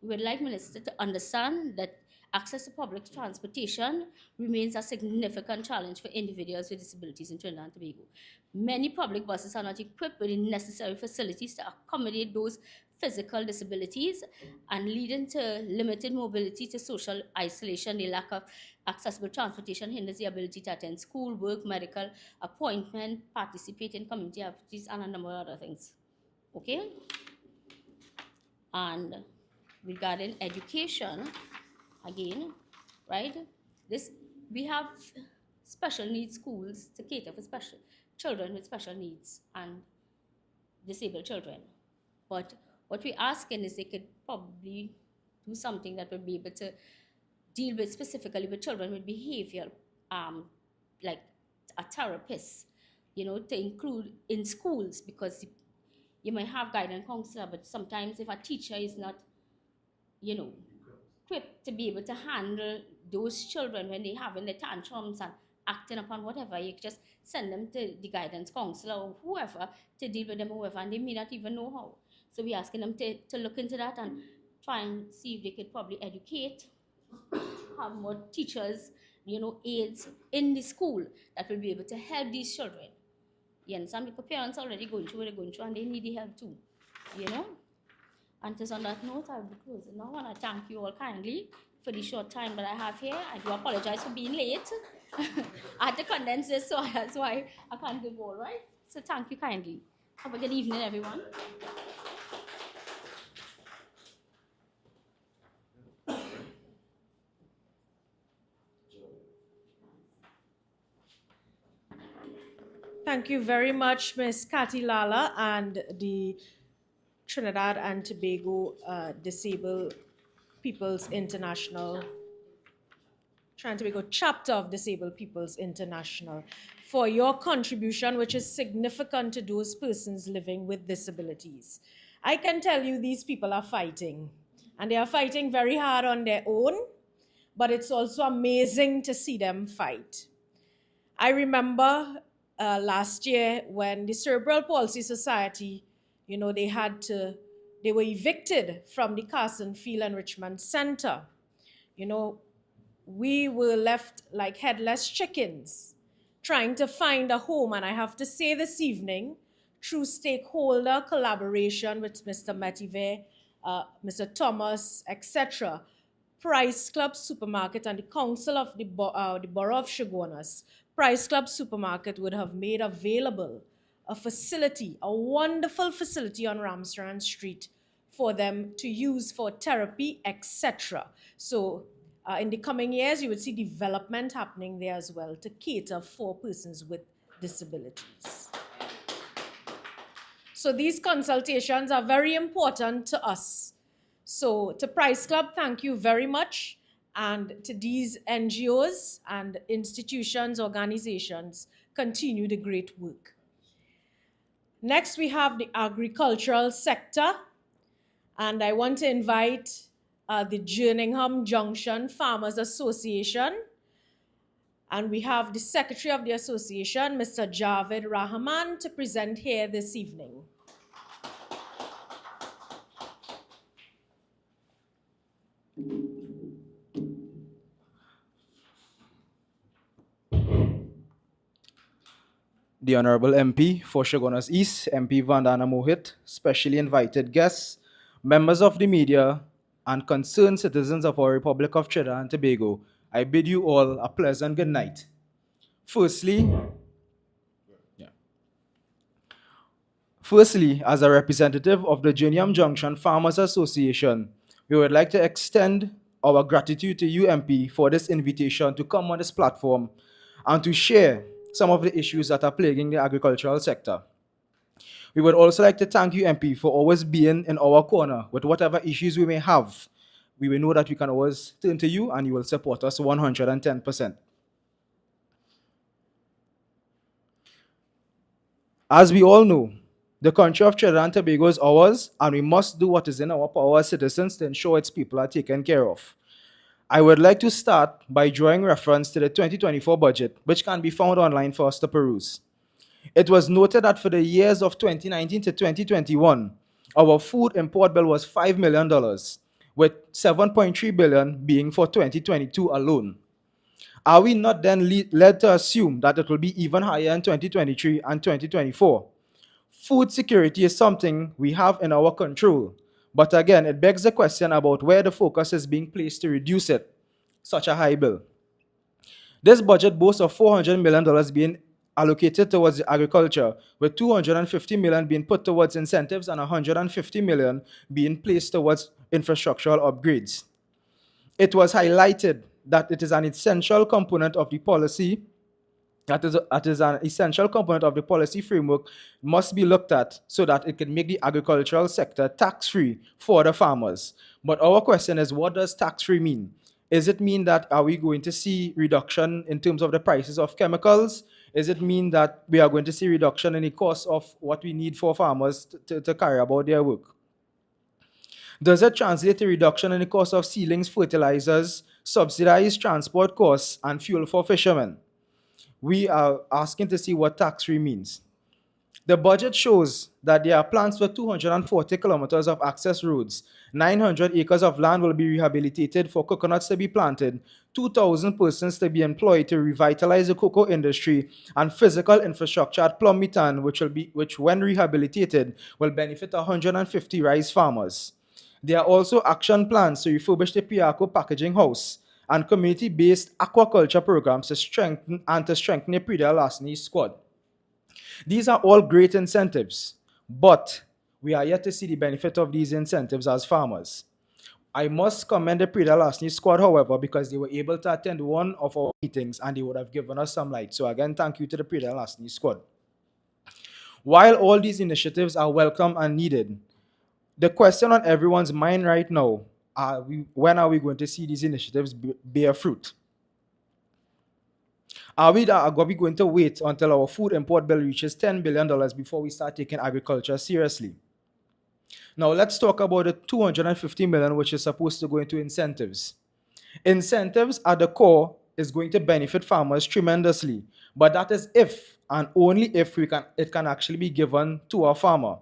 We would like Minister to understand that access to public transportation remains a significant challenge for individuals with disabilities in Trinidad and Tobago. Many public buses are not equipped with the necessary facilities to accommodate those physical disabilities, and leading to limited mobility to social isolation. The lack of accessible transportation hinders the ability to attend school, work, medical appointment, participate in community activities, and a number of other things. Okay? And regarding education, again, right? We have special needs schools to cater for special children with special needs and disabled children. But what we're asking is they could probably do something that would be able to deal with specifically with children with behavior, like a therapist, to include in schools, because you might have guidance counselor, but sometimes if a teacher is not, equipped to be able to handle those children when they having the tantrums and acting upon whatever, you just send them to the guidance counselor or whoever to deal with them, whoever, and they may not even know how. So we're asking them to look into that and try and see if they could probably educate, have more teachers, aides in the school that will be able to help these children. You understand? Because parents are already going through what they're going through and they need the help too, And just on that note, I will be closing now, and I thank you all kindly for the short time that I have here. I do apologize for being late. I had to condense this, so that's why I can't give all, right? So thank you kindly. Have a good evening, everyone. Thank you very much, Ms. Kati Lala and the Trinidad and Tobago Disabled People's International, Trinidad and Tobago chapter of Disabled People's International, for your contribution, which is significant to those persons living with disabilities. I can tell you these people are fighting, and they are fighting very hard on their own, but it's also amazing to see them fight. I remember last year when the Cerebral Palsy Society, they were evicted from the Carson Field Enrichment Center. We were left like headless chickens trying to find a home. And I have to say this evening, through stakeholder collaboration with Mr. Metiver, Mr. Thomas, etc., Price Club Supermarket and the Council of the Borough of Chaguanas, Price Club Supermarket would have made available a facility, a wonderful facility on Ramsrand Street for them to use for therapy, etc. So in the coming years, you would see development happening there as well to cater for persons with disabilities. So these consultations are very important to us. So to Price Club, thank you very much. And to these NGOs and institutions, organizations, continue the great work. Next, we have the agricultural sector. And I want to invite the Jerningham Junction Farmers Association. And we have the Secretary of the Association, Mr. Javed Rahman, to present here this evening. The Honorable MP for Chaguanas East, MP Vandana Mohit, specially invited guests, members of the media, and concerned citizens of our Republic of Trinidad and Tobago, I bid you all a pleasant good night. Firstly, as a representative of the Jerningham Junction Farmers Association, we would like to extend our gratitude to you, MP, for this invitation to come on this platform and to share some of the issues that are plaguing the agricultural sector. We would also like to thank you, MP, for always being in our corner with whatever issues we may have. We will know that we can always turn to you and you will support us 110%. As we all know, the country of Trinidad and Tobago is ours, and we must do what is in our power as citizens to ensure its people are taken care of. I would like to start by drawing reference to the 2024 budget, which can be found online for us to peruse. It was noted that for the years of 2019 to 2021, our food import bill was $5 million, with 7.3 billion being for 2022 alone. Are we not then led to assume that it will be even higher in 2023 and 2024? Food security is something we have in our control, but again, it begs the question about where the focus is being placed to reduce it, such a high bill. This budget boasts of $400 million being allocated towards agriculture, with $250 million being put towards incentives and $150 million being placed towards infrastructural upgrades. It was highlighted that it is an essential component of the policy, that is an essential component of the policy framework must be looked at so that it can make the agricultural sector tax-free for the farmers. But our question is, what does tax-free mean? Is it mean that are we going to see reduction in terms of the prices of chemicals? Is it mean that we are going to see reduction in the cost of what we need for farmers to carry about their work? Does it translate to reduction in the cost of seedlings, fertilizers, subsidized transport costs, and fuel for fishermen? We are asking to see what tax-free means. The budget shows that there are plans for 240 kilometers of access roads, 900 acres of land will be rehabilitated for coconuts to be planted, 2,000 persons to be employed to revitalize the cocoa industry, and physical infrastructure at Plumbitan, which when rehabilitated, will benefit 150 rice farmers. There are also action plans to refurbish the Piaco packaging house and community-based aquaculture programs to strengthen the Prida Lasny squad. These are all great incentives, but we are yet to see the benefit of these incentives as farmers. I must commend the Prida Lasny squad, however, because they were able to attend one of our meetings and they would have given us some light. So again, thank you to the Prida Lasny squad. While all these initiatives are welcome and needed, the question on everyone's mind right now, when are we going to see these initiatives bear fruit? Are we going to wait until our food import bill reaches $10 billion before we start taking agriculture seriously? Now let's talk about the $250 million which is supposed to go into incentives. Incentives at the core is going to benefit farmers tremendously, but that is if and only if it can actually be given to a farmer.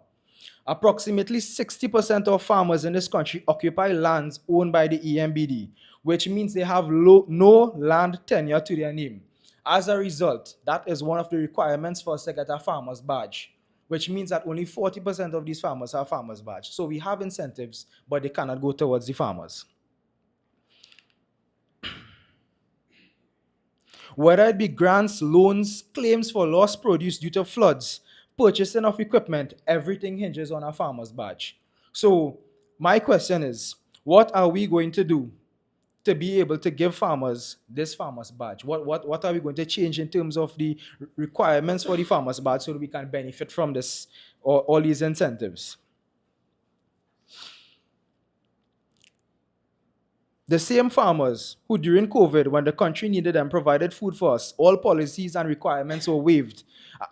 Approximately 60% of farmers in this country occupy lands owned by the EMBD, which means they have no land tenure to their name. As a result, that is one of the requirements for us to get a farmer's badge, which means that only 40% of these farmers have farmer's badge. So we have incentives, but they cannot go towards the farmers. Whether it be grants, loans, claims for lost produce due to floods, purchasing of equipment, everything hinges on a farmer's badge. So my question is, what are we going to do to be able to give farmers this farmer's badge? What are we going to change in terms of the requirements for the farmer's badge so that we can benefit from this, or all these incentives? The same farmers who during COVID, when the country needed them, provided food for us, all policies and requirements were waived.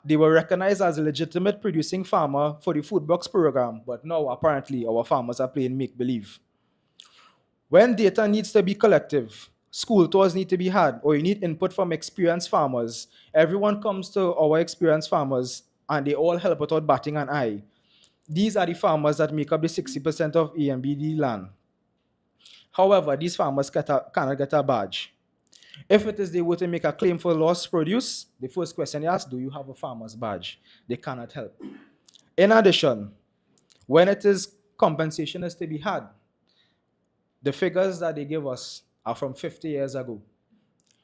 They were recognized as a legitimate producing farmer for the food box program, but now apparently our farmers are playing make-believe. When data needs to be collective, school tours need to be had, or you need input from experienced farmers, everyone comes to our experienced farmers and they all help without batting an eye. These are the farmers that make up the 60% of EMBD land. However, these farmers cannot get a badge. If it is they were to make a claim for lost produce, the first question they ask, do you have a farmer's badge? They cannot help. In addition, when it is compensation is to be had, the figures that they give us are from 50 years ago.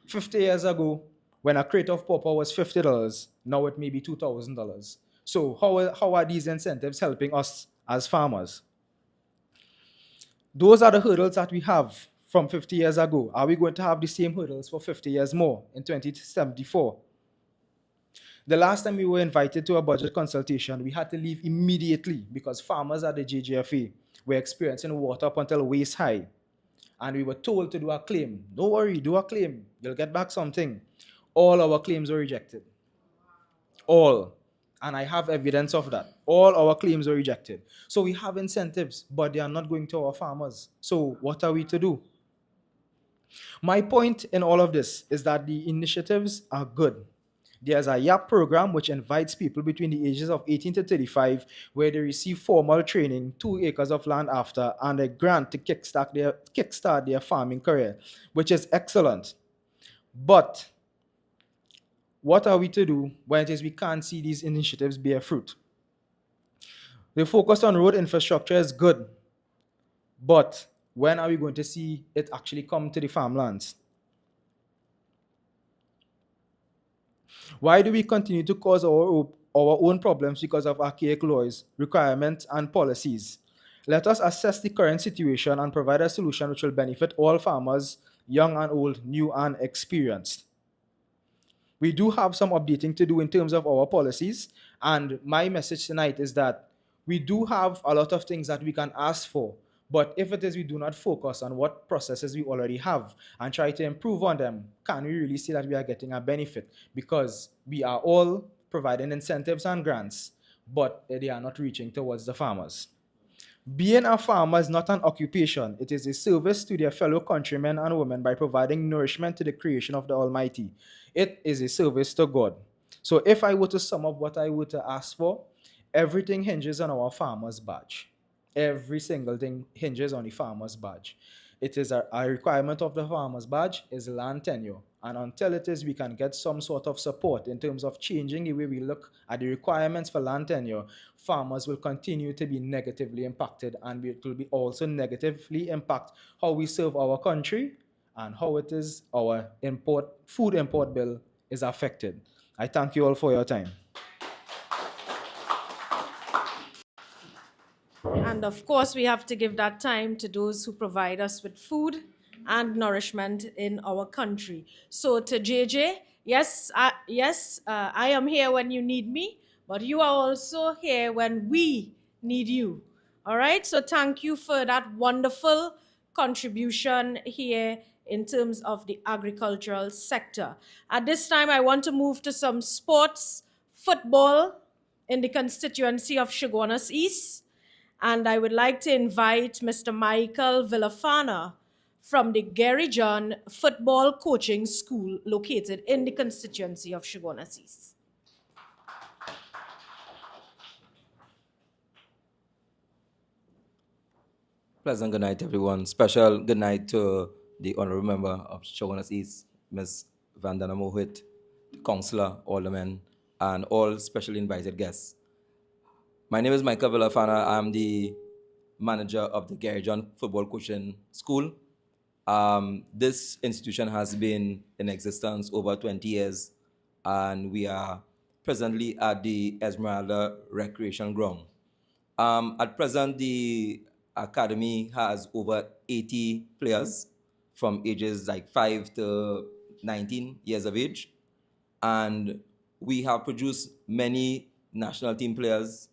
50 years ago, when a crate of pawpaw was $50, now it may be $2,000. So how are these incentives helping us as farmers? Those are the hurdles that we have from 50 years ago. Are we going to have the same hurdles for 50 years more in 2074? The last time we were invited to a budget consultation, we had to leave immediately because farmers at the JGFA were experiencing water up until waist high. And we were told to do a claim. Don't worry, do a claim. You'll get back something. All our claims were rejected. All. And I have evidence of that. All our claims were rejected. So we have incentives, but they are not going to our farmers. So what are we to do? My point in all of this is that the initiatives are good. There's a YAP program which invites people between the ages of 18 to 35 where they receive formal training, 2 acres of land after, and a grant to kickstart their farming career, which is excellent. But what are we to do when it is we can't see these initiatives bear fruit? The focus on road infrastructure is good, but when are we going to see it actually come to the farmlands? Why do we continue to cause our own problems because of archaic laws, requirements, and policies? Let us assess the current situation and provide a solution which will benefit all farmers, young and old, new and experienced. We do have some updating to do in terms of our policies, and my message tonight is that we do have a lot of things that we can ask for, but if it is we do not focus on what processes we already have and try to improve on them, can we really see that we are getting a benefit? Because we are all providing incentives and grants, but they are not reaching towards the farmers. Being a farmer is not an occupation. It is a service to their fellow countrymen and women by providing nourishment to the creation of the Almighty. It is a service to God. So if I were to sum up what I were to ask for, everything hinges on our farmer's badge. Every single thing hinges on the farmer's badge. It is a requirement of the farmer's badge is land tenure. And until it is, we can get some sort of support in terms of changing the way we look at the requirements for land tenure, farmers will continue to be negatively impacted, and it will be also negatively impact how we serve our country and how it is our food import bill is affected. I thank you all for your time. And of course, we have to give that time to those who provide us with food and nourishment in our country. So to JJ, yes, I am here when you need me, but you are also here when we need you. All right, so thank you for that wonderful contribution here in terms of the agricultural sector. At this time, I want to move to some sports, football in the constituency of Chaguanas East. And I would like to invite Mr. Michael Villafana from the Gary John Football Coaching School located in the constituency of Chaguanas East. Pleasant good night, everyone. Special good night to the honorable member of Chaguanas East, Ms. Vandana Mohit, the councillor, aldermen, and all specially invited guests. My name is Michael Villafana. I'm the manager of the Gary John Football Coaching School. This institution has been in existence over 20 years, and we are presently at the Esmeralda Recreation Ground. At present, the academy has over 80 players from ages like 5 to 19 years of age, and we have produced many national team players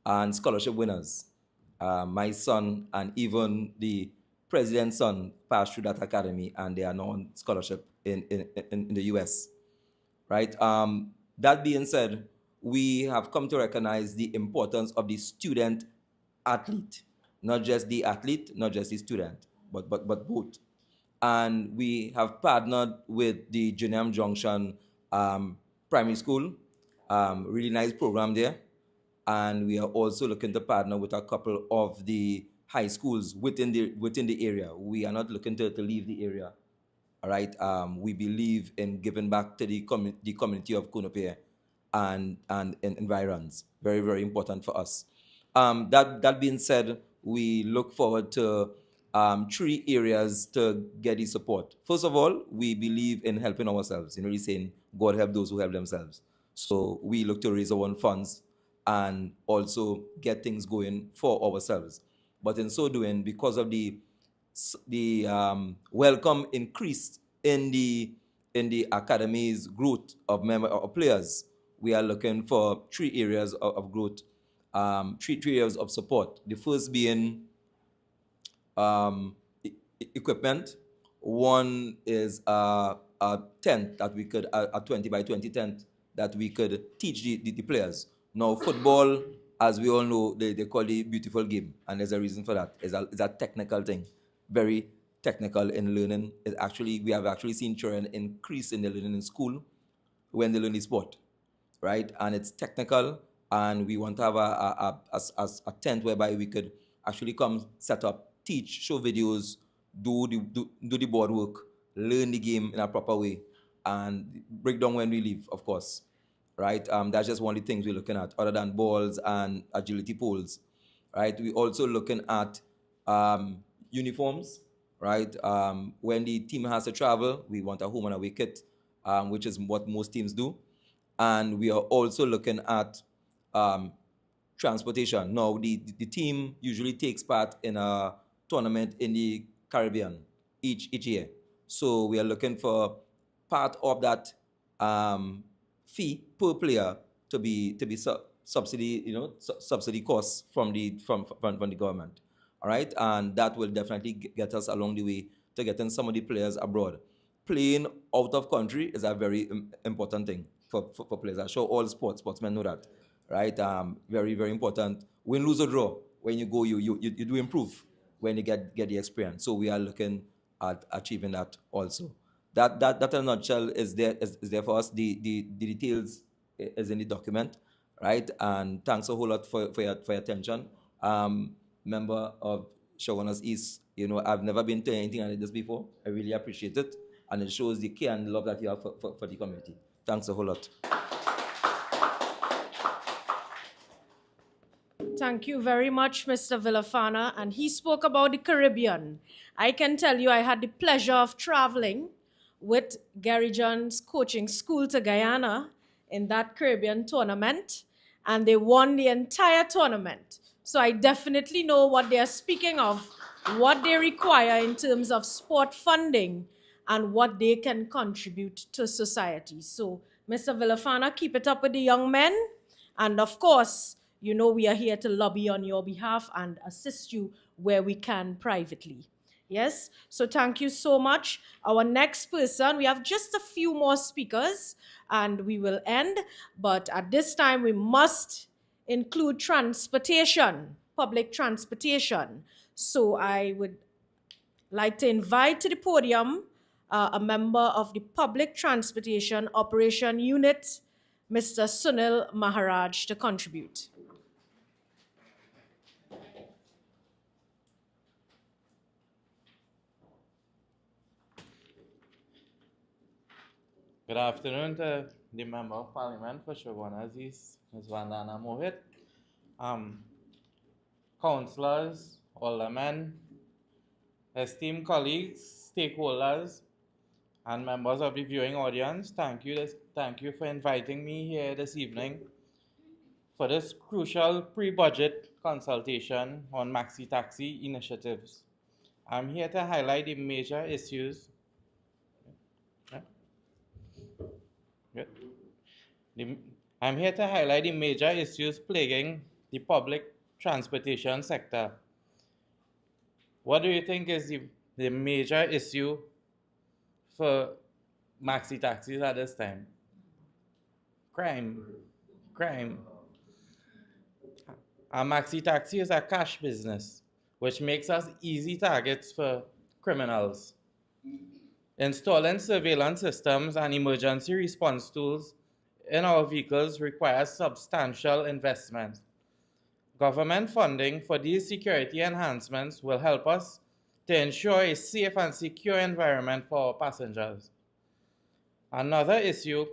and scholarship winners. My son and even the president's son passed through that academy, and they are now on scholarship in the US, right? That being said, we have come to recognize the importance of the student athlete, not just the athlete, not just the student, but both. And we have partnered with the Juniam Junction Primary School, really nice program there. And we are also looking to partner with a couple of the high schools within the area. We are not looking to leave the area. All right. We believe in giving back to the community of Kunupia and environs. Very, very important for us. That being said, we look forward to 3 areas to get the support. First of all, we believe in helping ourselves. You know, we're saying God help those who help themselves. So we look to raise our own funds and also get things going for ourselves. But in so doing, because of the welcome increase in the academy's growth of players, we are looking for 3 areas of growth, 3 areas of support. The first being equipment. One is a tent that we could, a 20 by 20 tent that we could teach the players. Now, football, as we all know, they call it a beautiful game, and there's a reason for that. It's a technical thing, very technical in learning. We have actually seen children increase in their learning in school when they learn the sport, right? And it's technical, and we want to have a tent whereby we could actually come, set up, teach, show videos, do the board work, learn the game in a proper way, and break down when we leave, of course, right? That's just one of the things we're looking at, other than balls and agility poles, right? We're also looking at uniforms, right? When the team has to travel, we want a home and away kit, which is what most teams do. And we are also looking at transportation. Now, the team usually takes part in a tournament in the Caribbean each year. So we are looking for part of that fee per player to be subsidy, subsidy costs from the government. All right, and that will definitely get us along the way to getting some of the players abroad. Playing out of country is a very important thing for players. I'm sure all sportsmen know that, right? Very, very important. Win, lose, or draw. When you go, you do improve when you get the experience. So we are looking at achieving that also. That in a nutshell is there for us. The details is in the document, right? And thanks a whole lot for your attention. Member of Chaguanas East, I've never been to anything like this before. I really appreciate it, and it shows the care and love that you have for the community. Thanks a whole lot. Thank you very much, Mr. Villafana. And he spoke about the Caribbean. I can tell you I had the pleasure of traveling with Gary John's coaching school to Guyana in that Caribbean tournament, and they won the entire tournament. So I definitely know what they are speaking of, what they require in terms of sport funding, and what they can contribute to society. So, Mr. Villafana, keep it up with the young men. And of course, we are here to lobby on your behalf and assist you where we can privately. Yes? So thank you so much. Our next person, we have just a few more speakers and we will end. But at this time, we must include transportation, public transportation. So I would like to invite to the podium a member of the Public Transportation Operation Unit, Mr. Sunil Maharaj, to contribute. Good afternoon to the Member of Parliament for Chaguanas East, Ms. Vandana Mohit, councillors, aldermen, esteemed colleagues, stakeholders, and members of the viewing audience. Thank you for inviting me here this evening for this crucial pre-budget consultation on Maxi taxi initiatives. I'm here to highlight the major issues. I'm here to highlight the major issues plaguing the public transportation sector. What do you think is the major issue for maxi taxis at this time? Crime. A maxi taxi is a cash business, which makes us easy targets for criminals. Installing surveillance systems and emergency response tools in our vehicles requires substantial investment. Government funding for these security enhancements will help us to ensure a safe and secure environment for our passengers. Another issue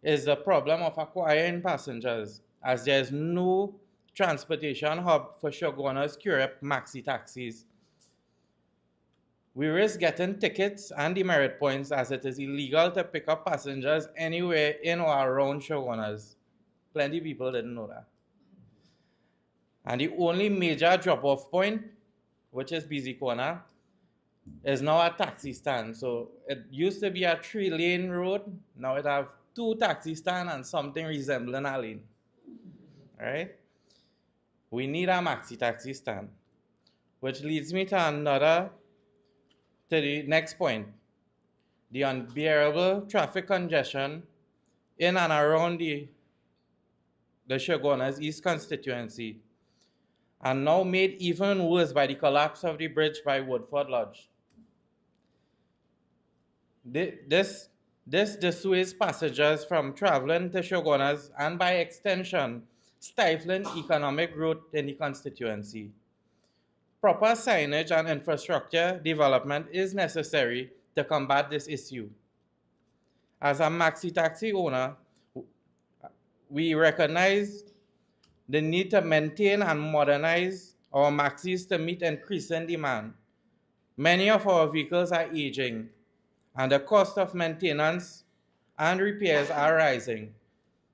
is the problem of acquiring passengers, as there is no transportation hub for Chaguanas Curep maxi taxis. We risk getting tickets and demerit points, as it is illegal to pick up passengers anywhere in or around Chaguanas. Plenty of people didn't know that. And the only major drop-off point, which is Busy Corner, is now a taxi stand. So it used to be a 3-lane road. Now it have 2 taxi stands and something resembling a lane. All right? We need a maxi taxi stand, which leads me to the next point, the unbearable traffic congestion in and around the Chaguanas East constituency, and now made even worse by the collapse of the bridge by Woodford Lodge. This This dissuades passengers from traveling to Chaguanas and, by extension, stifling economic growth in the constituency. Proper signage and infrastructure development is necessary to combat this issue. As a Maxi taxi owner, we recognize the need to maintain and modernize our Maxis to meet increasing demand. Many of our vehicles are aging, and the cost of maintenance and repairs are rising.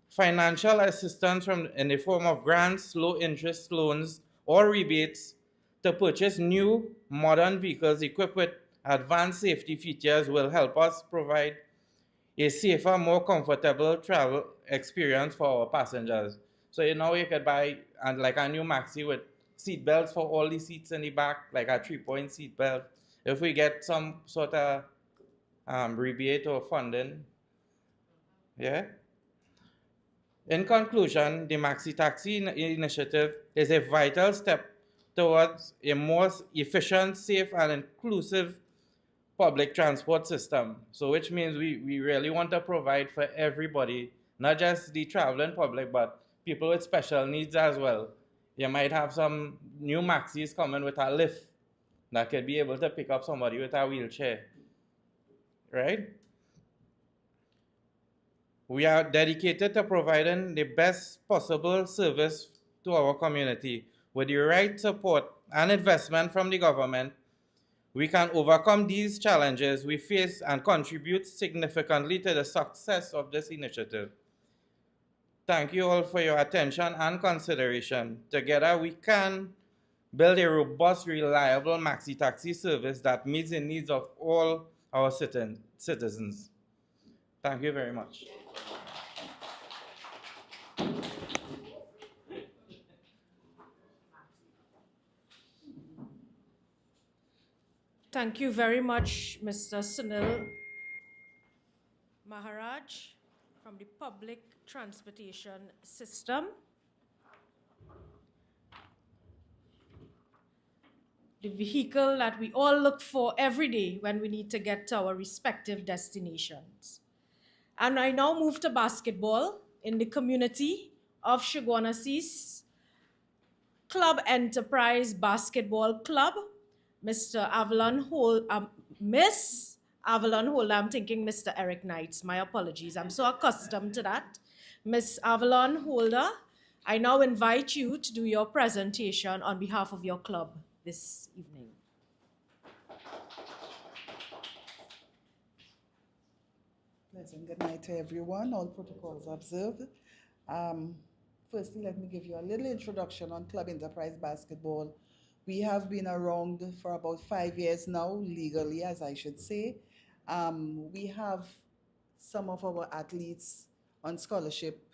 Financial assistance in the form of grants, low-interest loans, or rebates to purchase new, modern vehicles equipped with advanced safety features will help us provide a safer, more comfortable travel experience for our passengers. So you could buy like a new Maxi with seat belts for all the seats in the back, like a 3-point seat belt. If we get some sort of rebate or funding, yeah. In conclusion, the Maxi Taxi initiative is a vital step towards a more efficient, safe, and inclusive public transport system. So which means we really want to provide for everybody, not just the traveling public, but people with special needs as well. You might have some new Maxis coming with a lift that could be able to pick up somebody with a wheelchair, right? We are dedicated to providing the best possible service to our community. With the right support and investment from the government, we can overcome these challenges we face and contribute significantly to the success of this initiative. Thank you all for your attention and consideration. Together, we can build a robust, reliable Maxi taxi service that meets the needs of all our citizens. Thank you very much. Thank you very much, Mr. Sunil Maharaj from the Public Transportation System. The vehicle that we all look for every day when we need to get to our respective destinations. And I now move to basketball in the community of Chaguanas East Club Enterprise Basketball Club. Miss Avalon Holder, I'm thinking Mr. Eric Knights. My apologies, I'm so accustomed to that. Miss Avalon Holder, I now invite you to do your presentation on behalf of your club this evening. Pleasant good night to everyone, all protocols observed. Firstly, let me give you a little introduction on Club Enterprise Basketball. We have been around for about 5 years now, legally, as I should say. We have some of our athletes on scholarship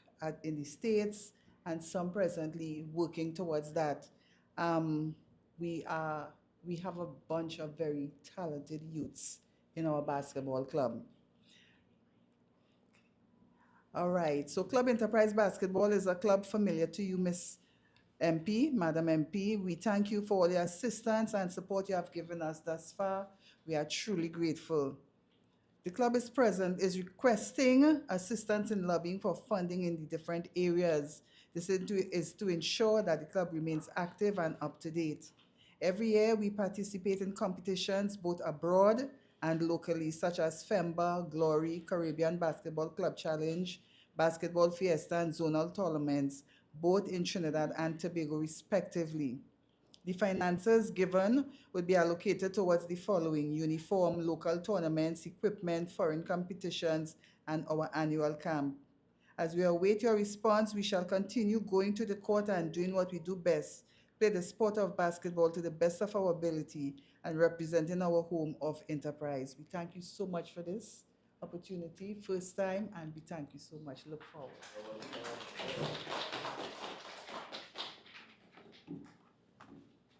in the States and some presently working towards that. We have a bunch of very talented youths in our basketball club. All right, so Club Enterprise Basketball is a club familiar to you, Miss MP, Madam MP. We thank you for all your assistance and support you have given us thus far. We are truly grateful. The club is requesting assistance in lobbying for funding in the different areas. This is to ensure that the club remains active and up to date. Every year we participate in competitions both abroad and locally, such as FEMBA, Glory, Caribbean Basketball Club Challenge, Basketball Fiesta, and zonal tournaments, both in Trinidad and Tobago respectively. The finances given would be allocated towards the following: uniform, local tournaments, equipment, foreign competitions, and our annual camp. As we await your response, we shall continue going to the court and doing what we do best, play the sport of basketball to the best of our ability and representing our home of enterprise. We thank you so much for this opportunity, first time, and we thank you so much. Look forward.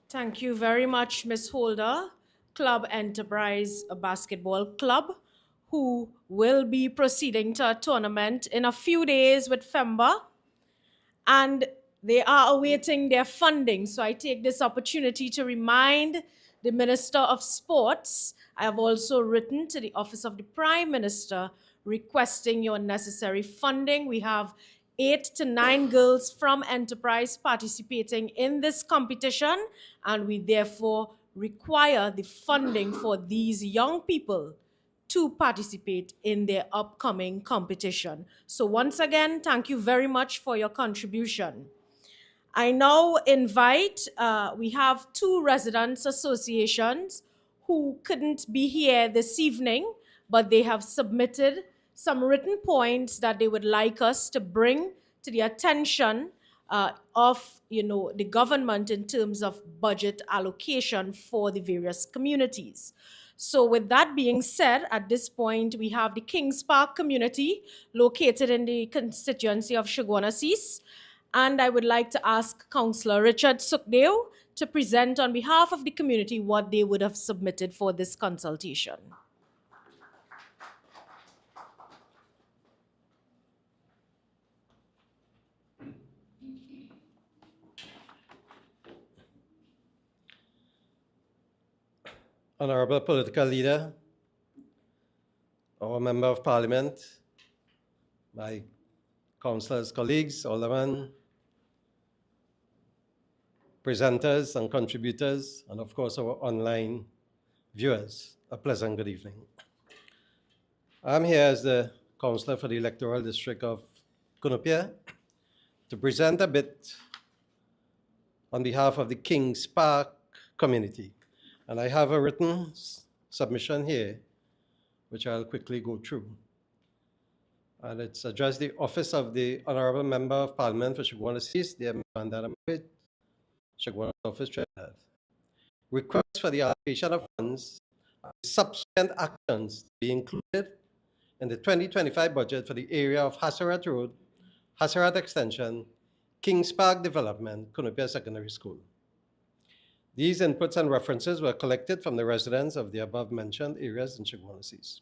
Thank you very much, Ms. Holder, Club Enterprise Basketball Club, who will be proceeding to a tournament in a few days with FEMBA, and they are awaiting their funding. So I take this opportunity to remind the Minister of Sports. I have also written to the Office of the Prime Minister requesting your necessary funding. We have 8 to 9 girls from Enterprise participating in this competition, and we therefore require the funding for these young people to participate in their upcoming competition. So once again, thank you very much for your contribution. I now invite, we have 2 residents associations who couldn't be here this evening, but they have submitted some written points that they would like us to bring to the attention of the government in terms of budget allocation for the various communities. So with that being said, at this point, we have the Kings Park community located in the constituency of Chaguanas East. And I would like to ask Councillor Richard Sukhdeo to present on behalf of the community what they would have submitted for this consultation. Honorable political leader, our member of parliament, my councillors, colleagues, aldermen, presenters and contributors, and of course our online viewers, a pleasant good evening. I'm here as the councillor for the electoral district of Cunupia to present a bit on behalf of the Kings Park community. And I have a written submission here, which I'll quickly go through. And it's addressed the office of the Honorable Member of Parliament for Chaguanas East, the Vandana Mohit, Chaguanas Office Trinidad. Request for the allocation of funds and subsequent actions to be included in the 2025 budget for the area of Hassarat Road, Hassarat Extension, Kings Park Development, Cunupia Secondary School. These inputs and references were collected from the residents of the above-mentioned areas in Chaguanas East.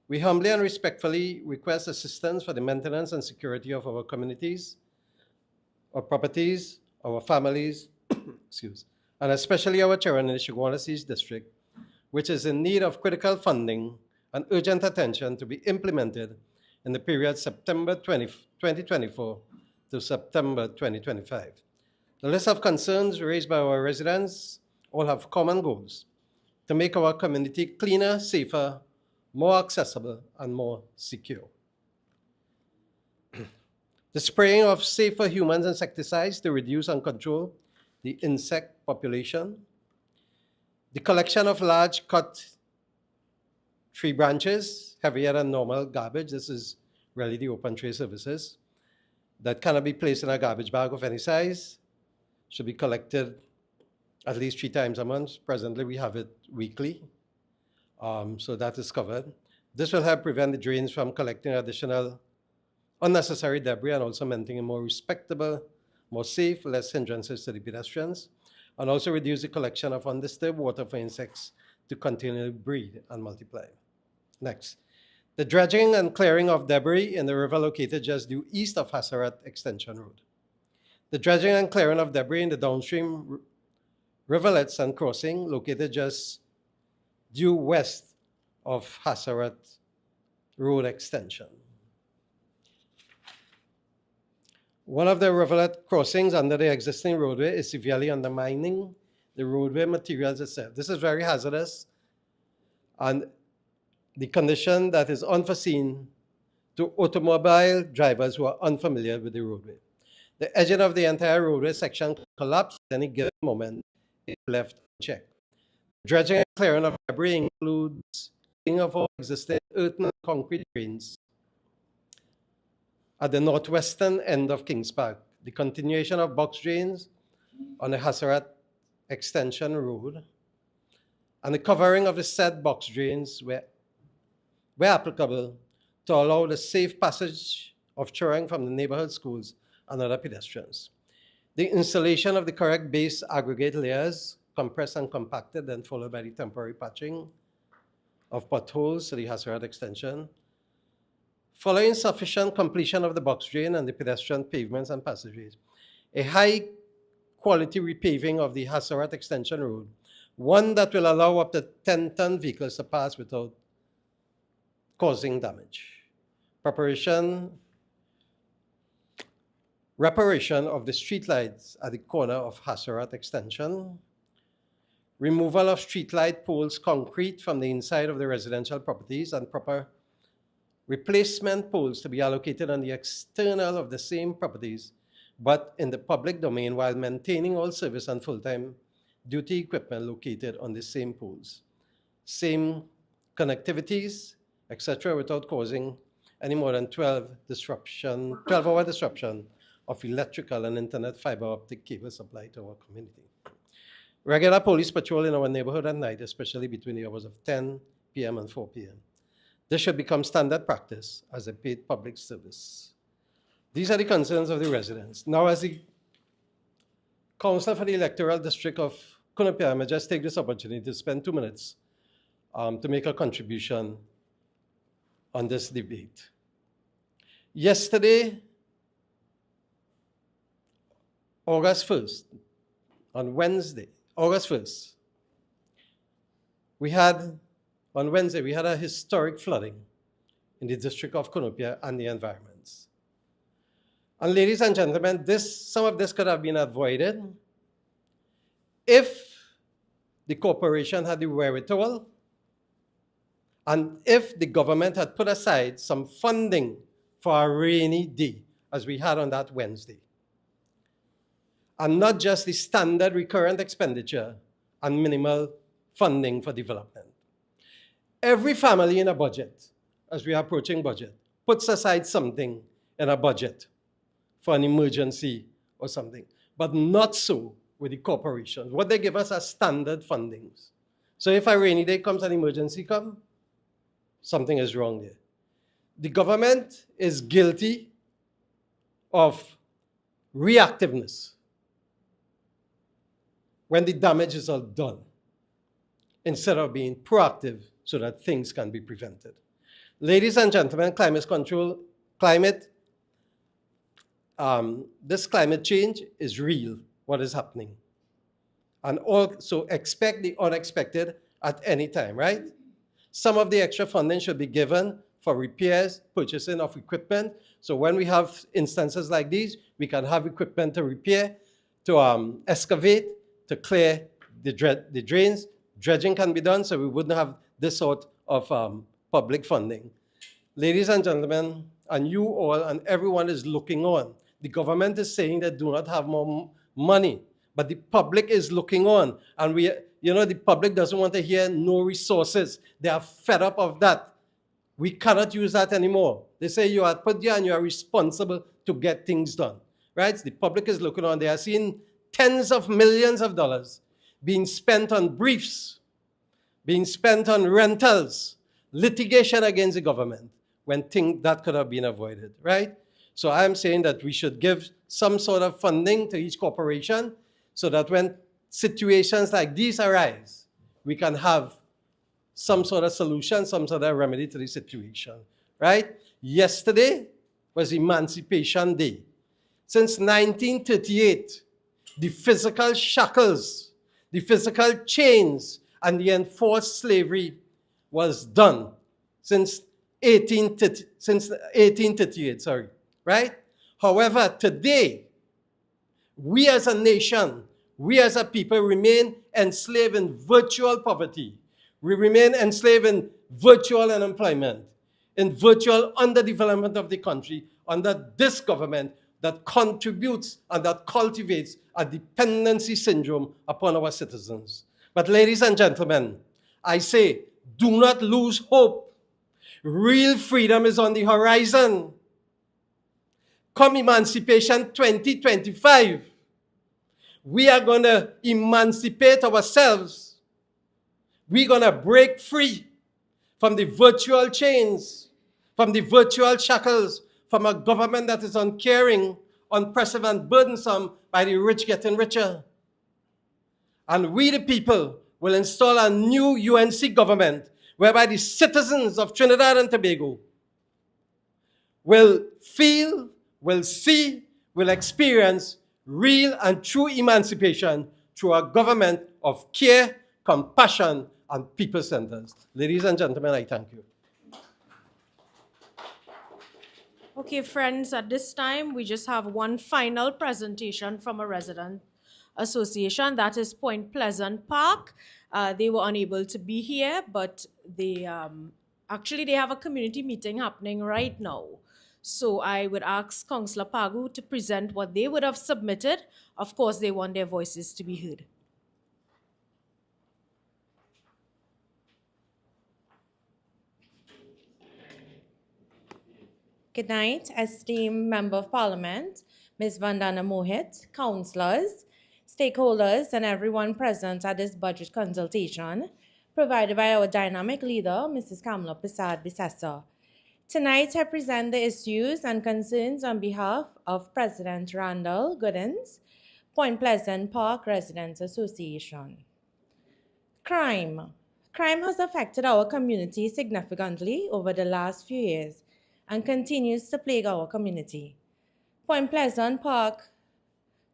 We humbly and respectfully request assistance for the maintenance and security of our communities, our properties, our families, and especially our children in the Chaguanas East District, which is in need of critical funding and urgent attention to be implemented in the period September 2024 to September 2025. The list of concerns raised by our residents all have common goals: to make our community cleaner, safer, more accessible, and more secure. The spraying of safe for humans insecticides to reduce and control the insect population. The collection of large cut tree branches, heavier than normal garbage. This is really the open tray services that cannot be placed in a garbage bag of any size. Should be collected at least 3 times a month. Presently, we have it weekly. So that is covered. This will help prevent the drains from collecting additional unnecessary debris and also maintaining a more respectable, more safe, less hindrances to the pedestrians, and also reduce the collection of undisturbed water for insects to continually breed and multiply. Next, the dredging and clearing of debris in the river located just due east of Hassarat Extension Road. The dredging and clearing of debris in the downstream rivulets and crossing located just due west of Hassarat Road Extension. One of the rivulet crossings under the existing roadway is severely undermining the roadway materials itself. This is very hazardous and the condition that is unforeseen to automobile drivers who are unfamiliar with the roadway. The edging of the entire roadway section could collapse at any given moment if left unchecked. Dredging and clearing of debris includes cleaning of all existing earth and concrete drains at the northwestern end of Kings Park, the continuation of box drains on the Hassarat Extension Road, and the covering of the said box drains where applicable to allow the safe passage of children from the neighborhood schools and other pedestrians. The installation of the correct base aggregate layers, compressed and compacted, then followed by the temporary patching of potholes to the Hassarat Extension. Following sufficient completion of the box drain and the pedestrian pavements and passageways, a high quality repaving of the Hassarat Extension Road, one that will allow up to 10-ton vehicles to pass without causing damage. Reparation of the streetlights at the corner of Hassarat Extension, removal of streetlight poles concrete from the inside of the residential properties, and proper replacement poles to be allocated on the external of the same properties, but in the public domain, while maintaining all service and full-time duty equipment located on the same poles, same connectivities, etc., without causing any more than 12-hour disruption of electrical and internet fiber optic cable supply to our community. Regular police patrol in our neighborhood at night, especially between the hours of 10 p.m. and 4 p.m. This should become standard practice as a paid public service. These are the concerns of the residents. Now, as the Councillor for the Electoral District of Quinnipiac, I may just take this opportunity to spend 2 minutes to make a contribution on this debate. Yesterday, August 1st, on Wednesday, August 1st, we had a historic flooding in the district of Quinnipiac and the environments. And ladies and gentlemen, some of this could have been avoided if the corporation had the wherewithal and if the government had put aside some funding for a rainy day, as we had on that Wednesday. And not just the standard recurrent expenditure and minimal funding for development. Every family in a budget, as we are approaching budget, puts aside something in a budget for an emergency or something, but not so with the corporations. What they give us are standard fundings. So if a rainy day comes, an emergency comes, something is wrong there. The government is guilty of reactiveness when the damage is all done, instead of being proactive so that things can be prevented. Ladies and gentlemen, this climate change is real, what is happening. And also expect the unexpected at any time, right? Some of the extra funding should be given for repairs, purchasing of equipment. So when we have instances like these, we can have equipment to repair, to excavate, to clear the drains. Dredging can be done, so we wouldn't have this sort of public funding. Ladies and gentlemen, and you all and everyone is looking on. The government is saying they do not have more money, but the public is looking on. And the public doesn't want to hear no resources. They are fed up of that. We cannot use that anymore. They say you are put there and you are responsible to get things done, right? The public is looking on. They are seeing tens of millions of dollars being spent on briefs, being spent on rentals, litigation against the government, when things that could have been avoided, right? So I'm saying that we should give some sort of funding to each corporation so that when situations like these arise, we can have some sort of solution, some sort of remedy to the situation, right? Yesterday was Emancipation Day. Since 1938, the physical shackles, the physical chains, and the enforced slavery was done since 1838, right? However, today, we as a nation, we as a people remain enslaved in virtual poverty. We remain enslaved in virtual unemployment, in virtual underdevelopment of the country under this government that contributes and that cultivates a dependency syndrome upon our citizens. But ladies and gentlemen, I say, do not lose hope. Real freedom is on the horizon. Come Emancipation 2025, we are going to emancipate ourselves. We're going to break free from the virtual chains, from the virtual shackles, from a government that is uncaring, oppressive, and burdensome by the rich getting richer. And we, the people, will install a new UNC government whereby the citizens of Trinidad and Tobago will feel, will see, will experience real and true emancipation through a government of care, compassion, and people-centered. Ladies and gentlemen, I thank you. Okay, friends, at this time, we just have one final presentation from a resident association, that is Point Pleasant Park. They were unable to be here, but they actually they have a community meeting happening right now. So I would ask Councillor Pagu to present what they would have submitted. Of course, they want their voices to be heard. Good night, esteemed Member of Parliament, Ms. Vandana Mohit, councillors, stakeholders, and everyone present at this budget consultation, provided by our dynamic leader, Mrs. Kamla Prasad Bisessa. Tonight, I present the issues and concerns on behalf of President Randall Goodins, Point Pleasant Park Residents Association. Crime. Crime has affected our community significantly over the last few years and continues to plague our community. Point Pleasant Park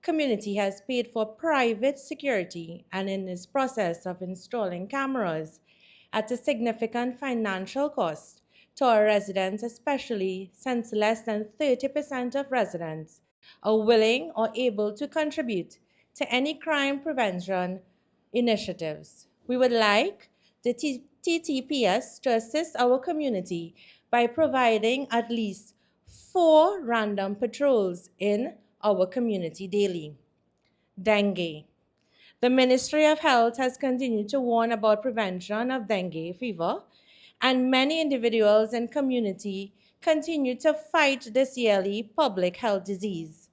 community has paid for private security and in its process of installing cameras at a significant financial cost to our residents, especially since less than 30% of residents are willing or able to contribute to any crime prevention initiatives. We would like the TTPS to assist our community by providing at least 4 random patrols in our community daily. Dengue. The Ministry of Health has continued to warn about prevention of dengue fever, and many individuals and community continue to fight this yearly public health disease.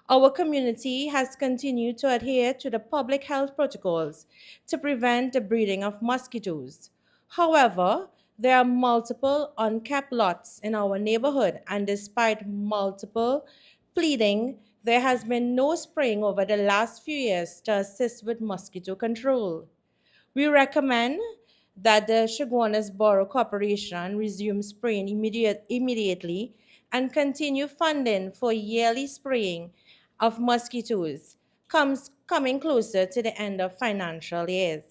Our community has continued to adhere to the public health protocols to prevent the breeding of mosquitoes. However, there are multiple unkept lots in our neighborhood, and despite multiple pleading, there has been no spraying over the last few years to assist with mosquito control. We recommend that the Chaguanas Borough Corporation resume spraying immediately and continue funding for yearly spraying of mosquitoes coming closer to the end of financial years.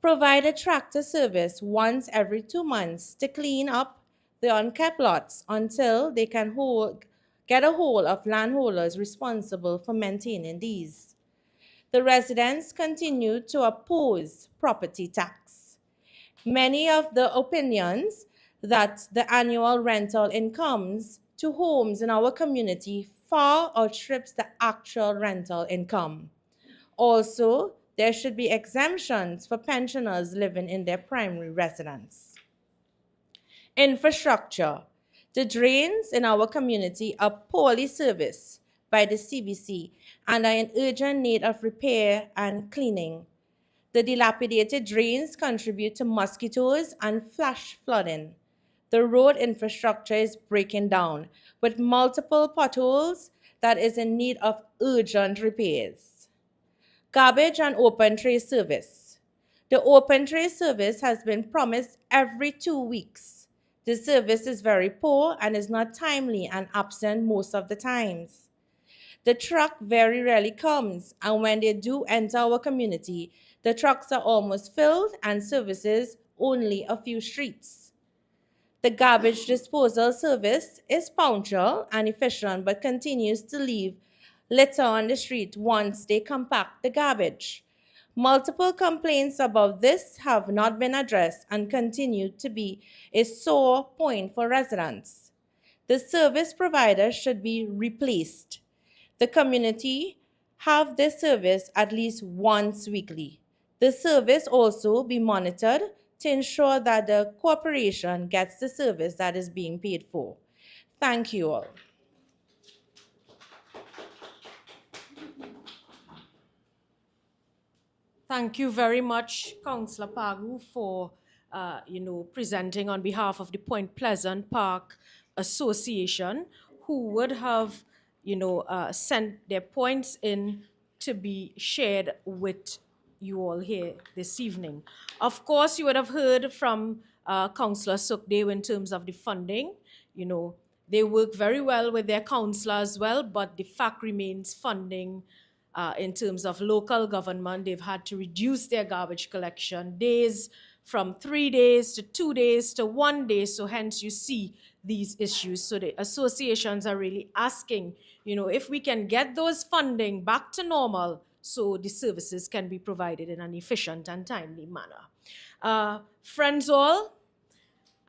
Provide a tractor service once every 2 months to clean up the unkept lots until they can get a hold of landholders responsible for maintaining these. The residents continue to oppose property tax. Many of the opinions that the annual rental incomes to homes in our community far outstrips the actual rental income. Also, there should be exemptions for pensioners living in their primary residence. Infrastructure. The drains in our community are poorly serviced by the CBC and are in urgent need of repair and cleaning. The dilapidated drains contribute to mosquitoes and flash flooding. The road infrastructure is breaking down with multiple potholes that is in need of urgent repairs. Garbage and open tray service. The open tray service has been promised every 2 weeks. The service is very poor and is not timely and absent most of the times. The truck very rarely comes, and when they do enter our community, the trucks are almost filled and services only a few streets. The garbage disposal service is punctual and efficient but continues to leave litter on the street once they compact the garbage. Multiple complaints about this have not been addressed and continue to be a sore point for residents. The service provider should be replaced. The community have this service at least once weekly. The service also be monitored to ensure that the corporation gets the service that is being paid for. Thank you all. Thank you very much, Councillor Pagu, for presenting on behalf of the Point Pleasant Park Association, who would have sent their points in to be shared with you all here this evening. Of course, you would have heard from Councillor Sukdev in terms of the funding. They work very well with their councillor as well, but the fact remains funding in terms of local government, they've had to reduce their garbage collection days from 3 days to 2 days to 1 day. So hence you see these issues. So the associations are really asking, if we can get those funding back to normal so the services can be provided in an efficient and timely manner. Friends all,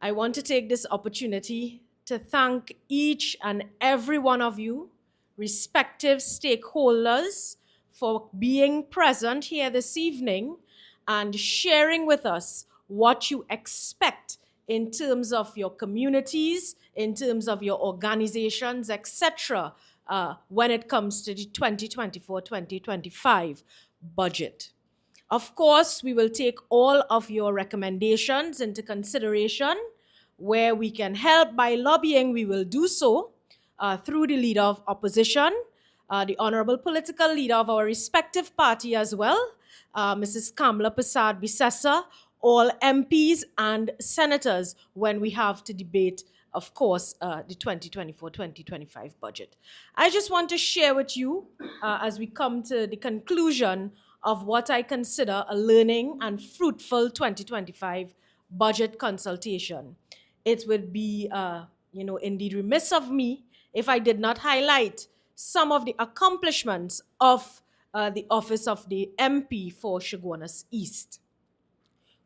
I want to take this opportunity to thank each and every one of you, respective stakeholders, for being present here this evening and sharing with us what you expect in terms of your communities, in terms of your organizations, etc., when it comes to the 2024-2025 budget. Of course, we will take all of your recommendations into consideration. Where we can help by lobbying, we will do so through the Leader of Opposition, the Honorable Political Leader of our respective party as well, Mrs. Kamala Persad-Bissessar, all MPs and senators when we have to debate, of course, the 2024-2025 budget. I just want to share with you, as we come to the conclusion of what I consider a learning and fruitful 2025 budget consultation. It would be, indeed remiss of me if I did not highlight some of the accomplishments of the office of the MP for Chaguanas East.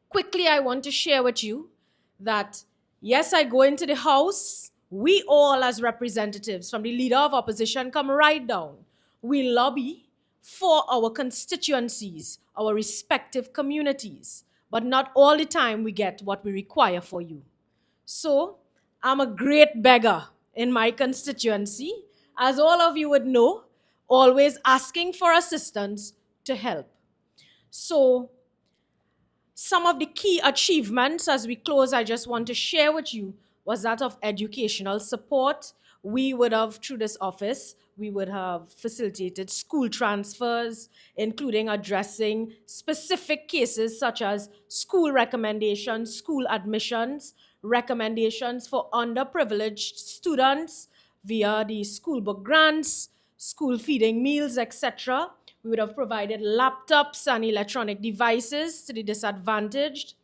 Quickly, I want to share with you that, yes, I go into the House. We all as representatives from the Leader of Opposition come right down. We lobby for our constituencies, our respective communities, but not all the time we get what we require for you. So I'm a great beggar in my constituency, as all of you would know, always asking for assistance to help. So some of the key achievements as we close, I just want to share with you, was that of educational support. We would have, through this office, we would have facilitated school transfers, including addressing specific cases such as school recommendations, school admissions, recommendations for underprivileged students via the school book grants, school feeding meals, etc. We would have provided laptops and electronic devices to the disadvantaged,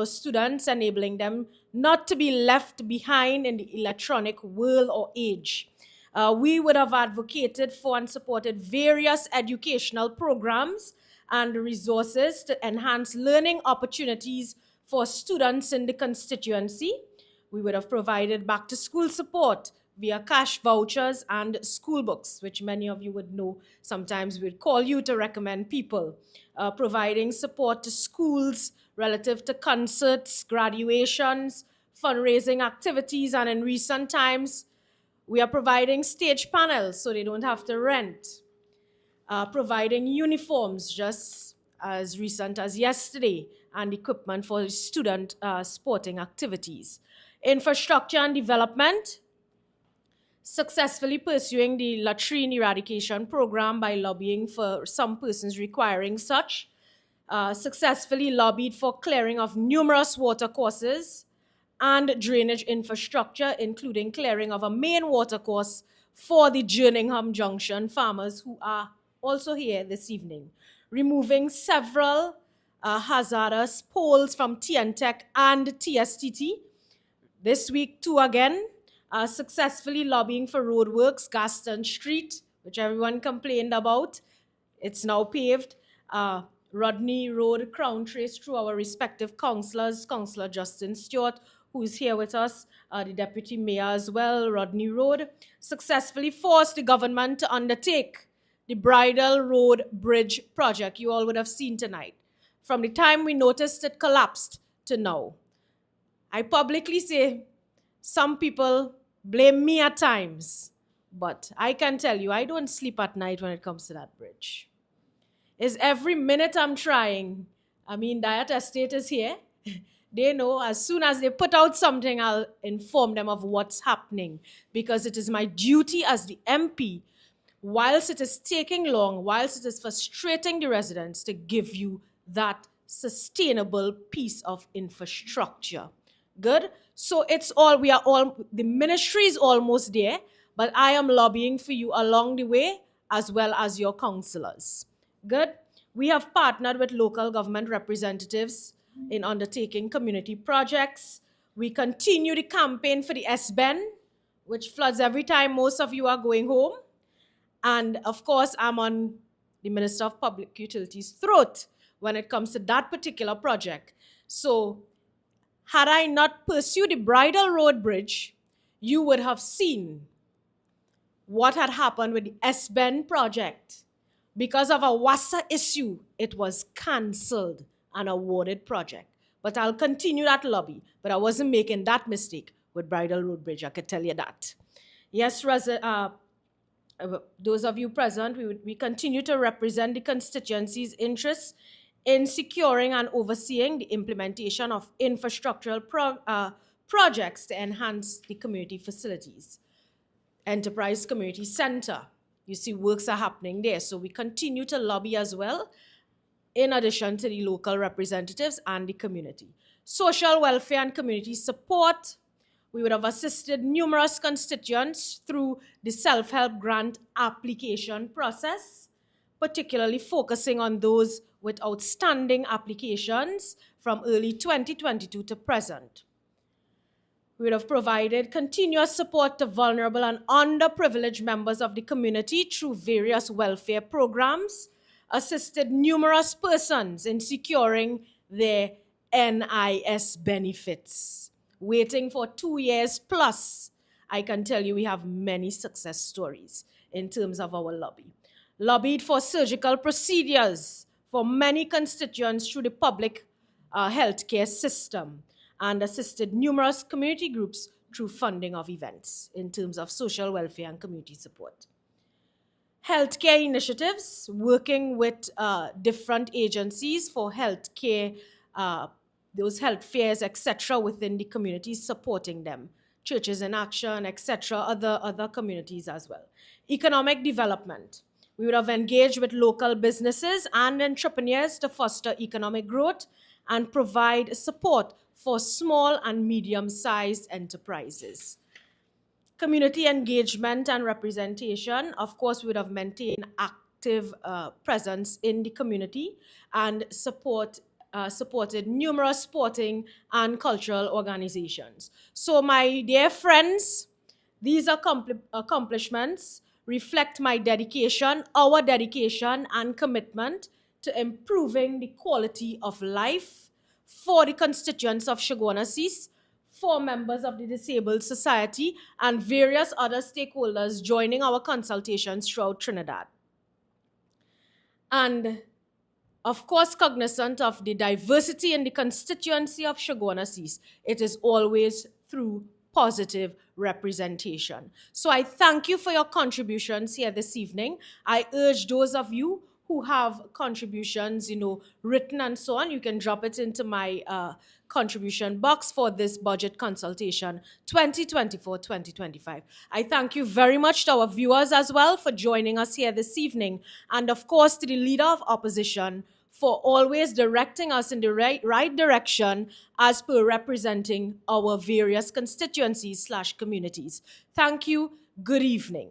students, enabling them not to be left behind in the electronic world or age. We would have advocated for and supported various educational programs and resources to enhance learning opportunities for students in the constituency. We would have provided back-to-school support via cash vouchers and school books, which many of you would know. Sometimes we'd call you to recommend people. Providing support to schools relative to concerts, graduations, fundraising activities, and in recent times, we are providing stage panels so they don't have to rent. Providing uniforms just as recent as yesterday, and equipment for student sporting activities. Infrastructure and development, successfully pursuing the latrine eradication program by lobbying for some persons requiring such, successfully lobbied for clearing of numerous watercourses and drainage infrastructure, including clearing of a main watercourse for the Jerningham Junction farmers who are also here this evening, removing several hazardous poles from TNTech and TSTT. This week, too, again, successfully lobbying for roadworks, Gaston Street, which everyone complained about. It's now paved. Rodney Road, Crown Trace, through our respective councillors, Councillor Justin Stewart, who is here with us, the Deputy Mayor as well, Rodney Road, successfully forced the government to undertake the Bridal Road Bridge project you all would have seen tonight. From the time we noticed it collapsed to now. I publicly say some people blame me at times, but I can tell you I don't sleep at night when it comes to that bridge. It's every minute I'm trying. Diet Estate is here. They know as soon as they put out something, I'll inform them of what's happening, because it is my duty as the MP, whilst it is taking long, whilst it is frustrating the residents, to give you that sustainable piece of infrastructure. Good? So the ministry is almost there, but I am lobbying for you along the way, as well as your councillors. Good? We have partnered with local government representatives in undertaking community projects. We continue the campaign for the S-Ben, which floods every time most of you are going home. And of course, I'm on the Minister of Public Utilities' throat when it comes to that particular project. So had I not pursued the Bridle Road Bridge, you would have seen what had happened with the S-Ben project. Because of a WASA issue, it was cancelled and awarded project. But I'll continue that lobby. But I wasn't making that mistake with Bridle Road Bridge, I could tell you that. Yes, those of you present, we continue to represent the constituency's interests in securing and overseeing the implementation of infrastructural projects to enhance the community facilities. Enterprise Community Center, you see works are happening there. So we continue to lobby as well, in addition to the local representatives and the community. Social welfare and community support. We would have assisted numerous constituents through the self-help grant application process, particularly focusing on those with outstanding applications from early 2022 to present. We would have provided continuous support to vulnerable and underprivileged members of the community through various welfare programs, assisted numerous persons in securing their NIS benefits. Waiting for 2 years plus, I can tell you we have many success stories in terms of our lobby. Lobbied for surgical procedures for many constituents through the public healthcare system, and assisted numerous community groups through funding of events in terms of social welfare and community support. Healthcare initiatives, working with different agencies for healthcare, those health fairs, etc., within the communities, supporting them. Churches in Action, etc., other communities as well. Economic development. We would have engaged with local businesses and entrepreneurs to foster economic growth and provide support for small and medium-sized enterprises. Community engagement and representation, of course, we would have maintained active presence in the community and supported numerous sporting and cultural organizations. So my dear friends, these accomplishments reflect my dedication, our dedication and commitment to improving the quality of life for the constituents of Chaguanas East, for members of the Disabled Society, and various other stakeholders joining our consultations throughout Trinidad. And of course, cognizant of the diversity in the constituency of Chaguanas East, it is always through positive representation. So I thank you for your contributions here this evening. I urge those of you who have contributions, written and so on, you can drop it into my contribution box for this budget consultation 2024-2025. I thank you very much to our viewers as well for joining us here this evening, and of course to the Leader of Opposition for always directing us in the right direction as per representing our various constituencies / communities. Thank you. Good evening.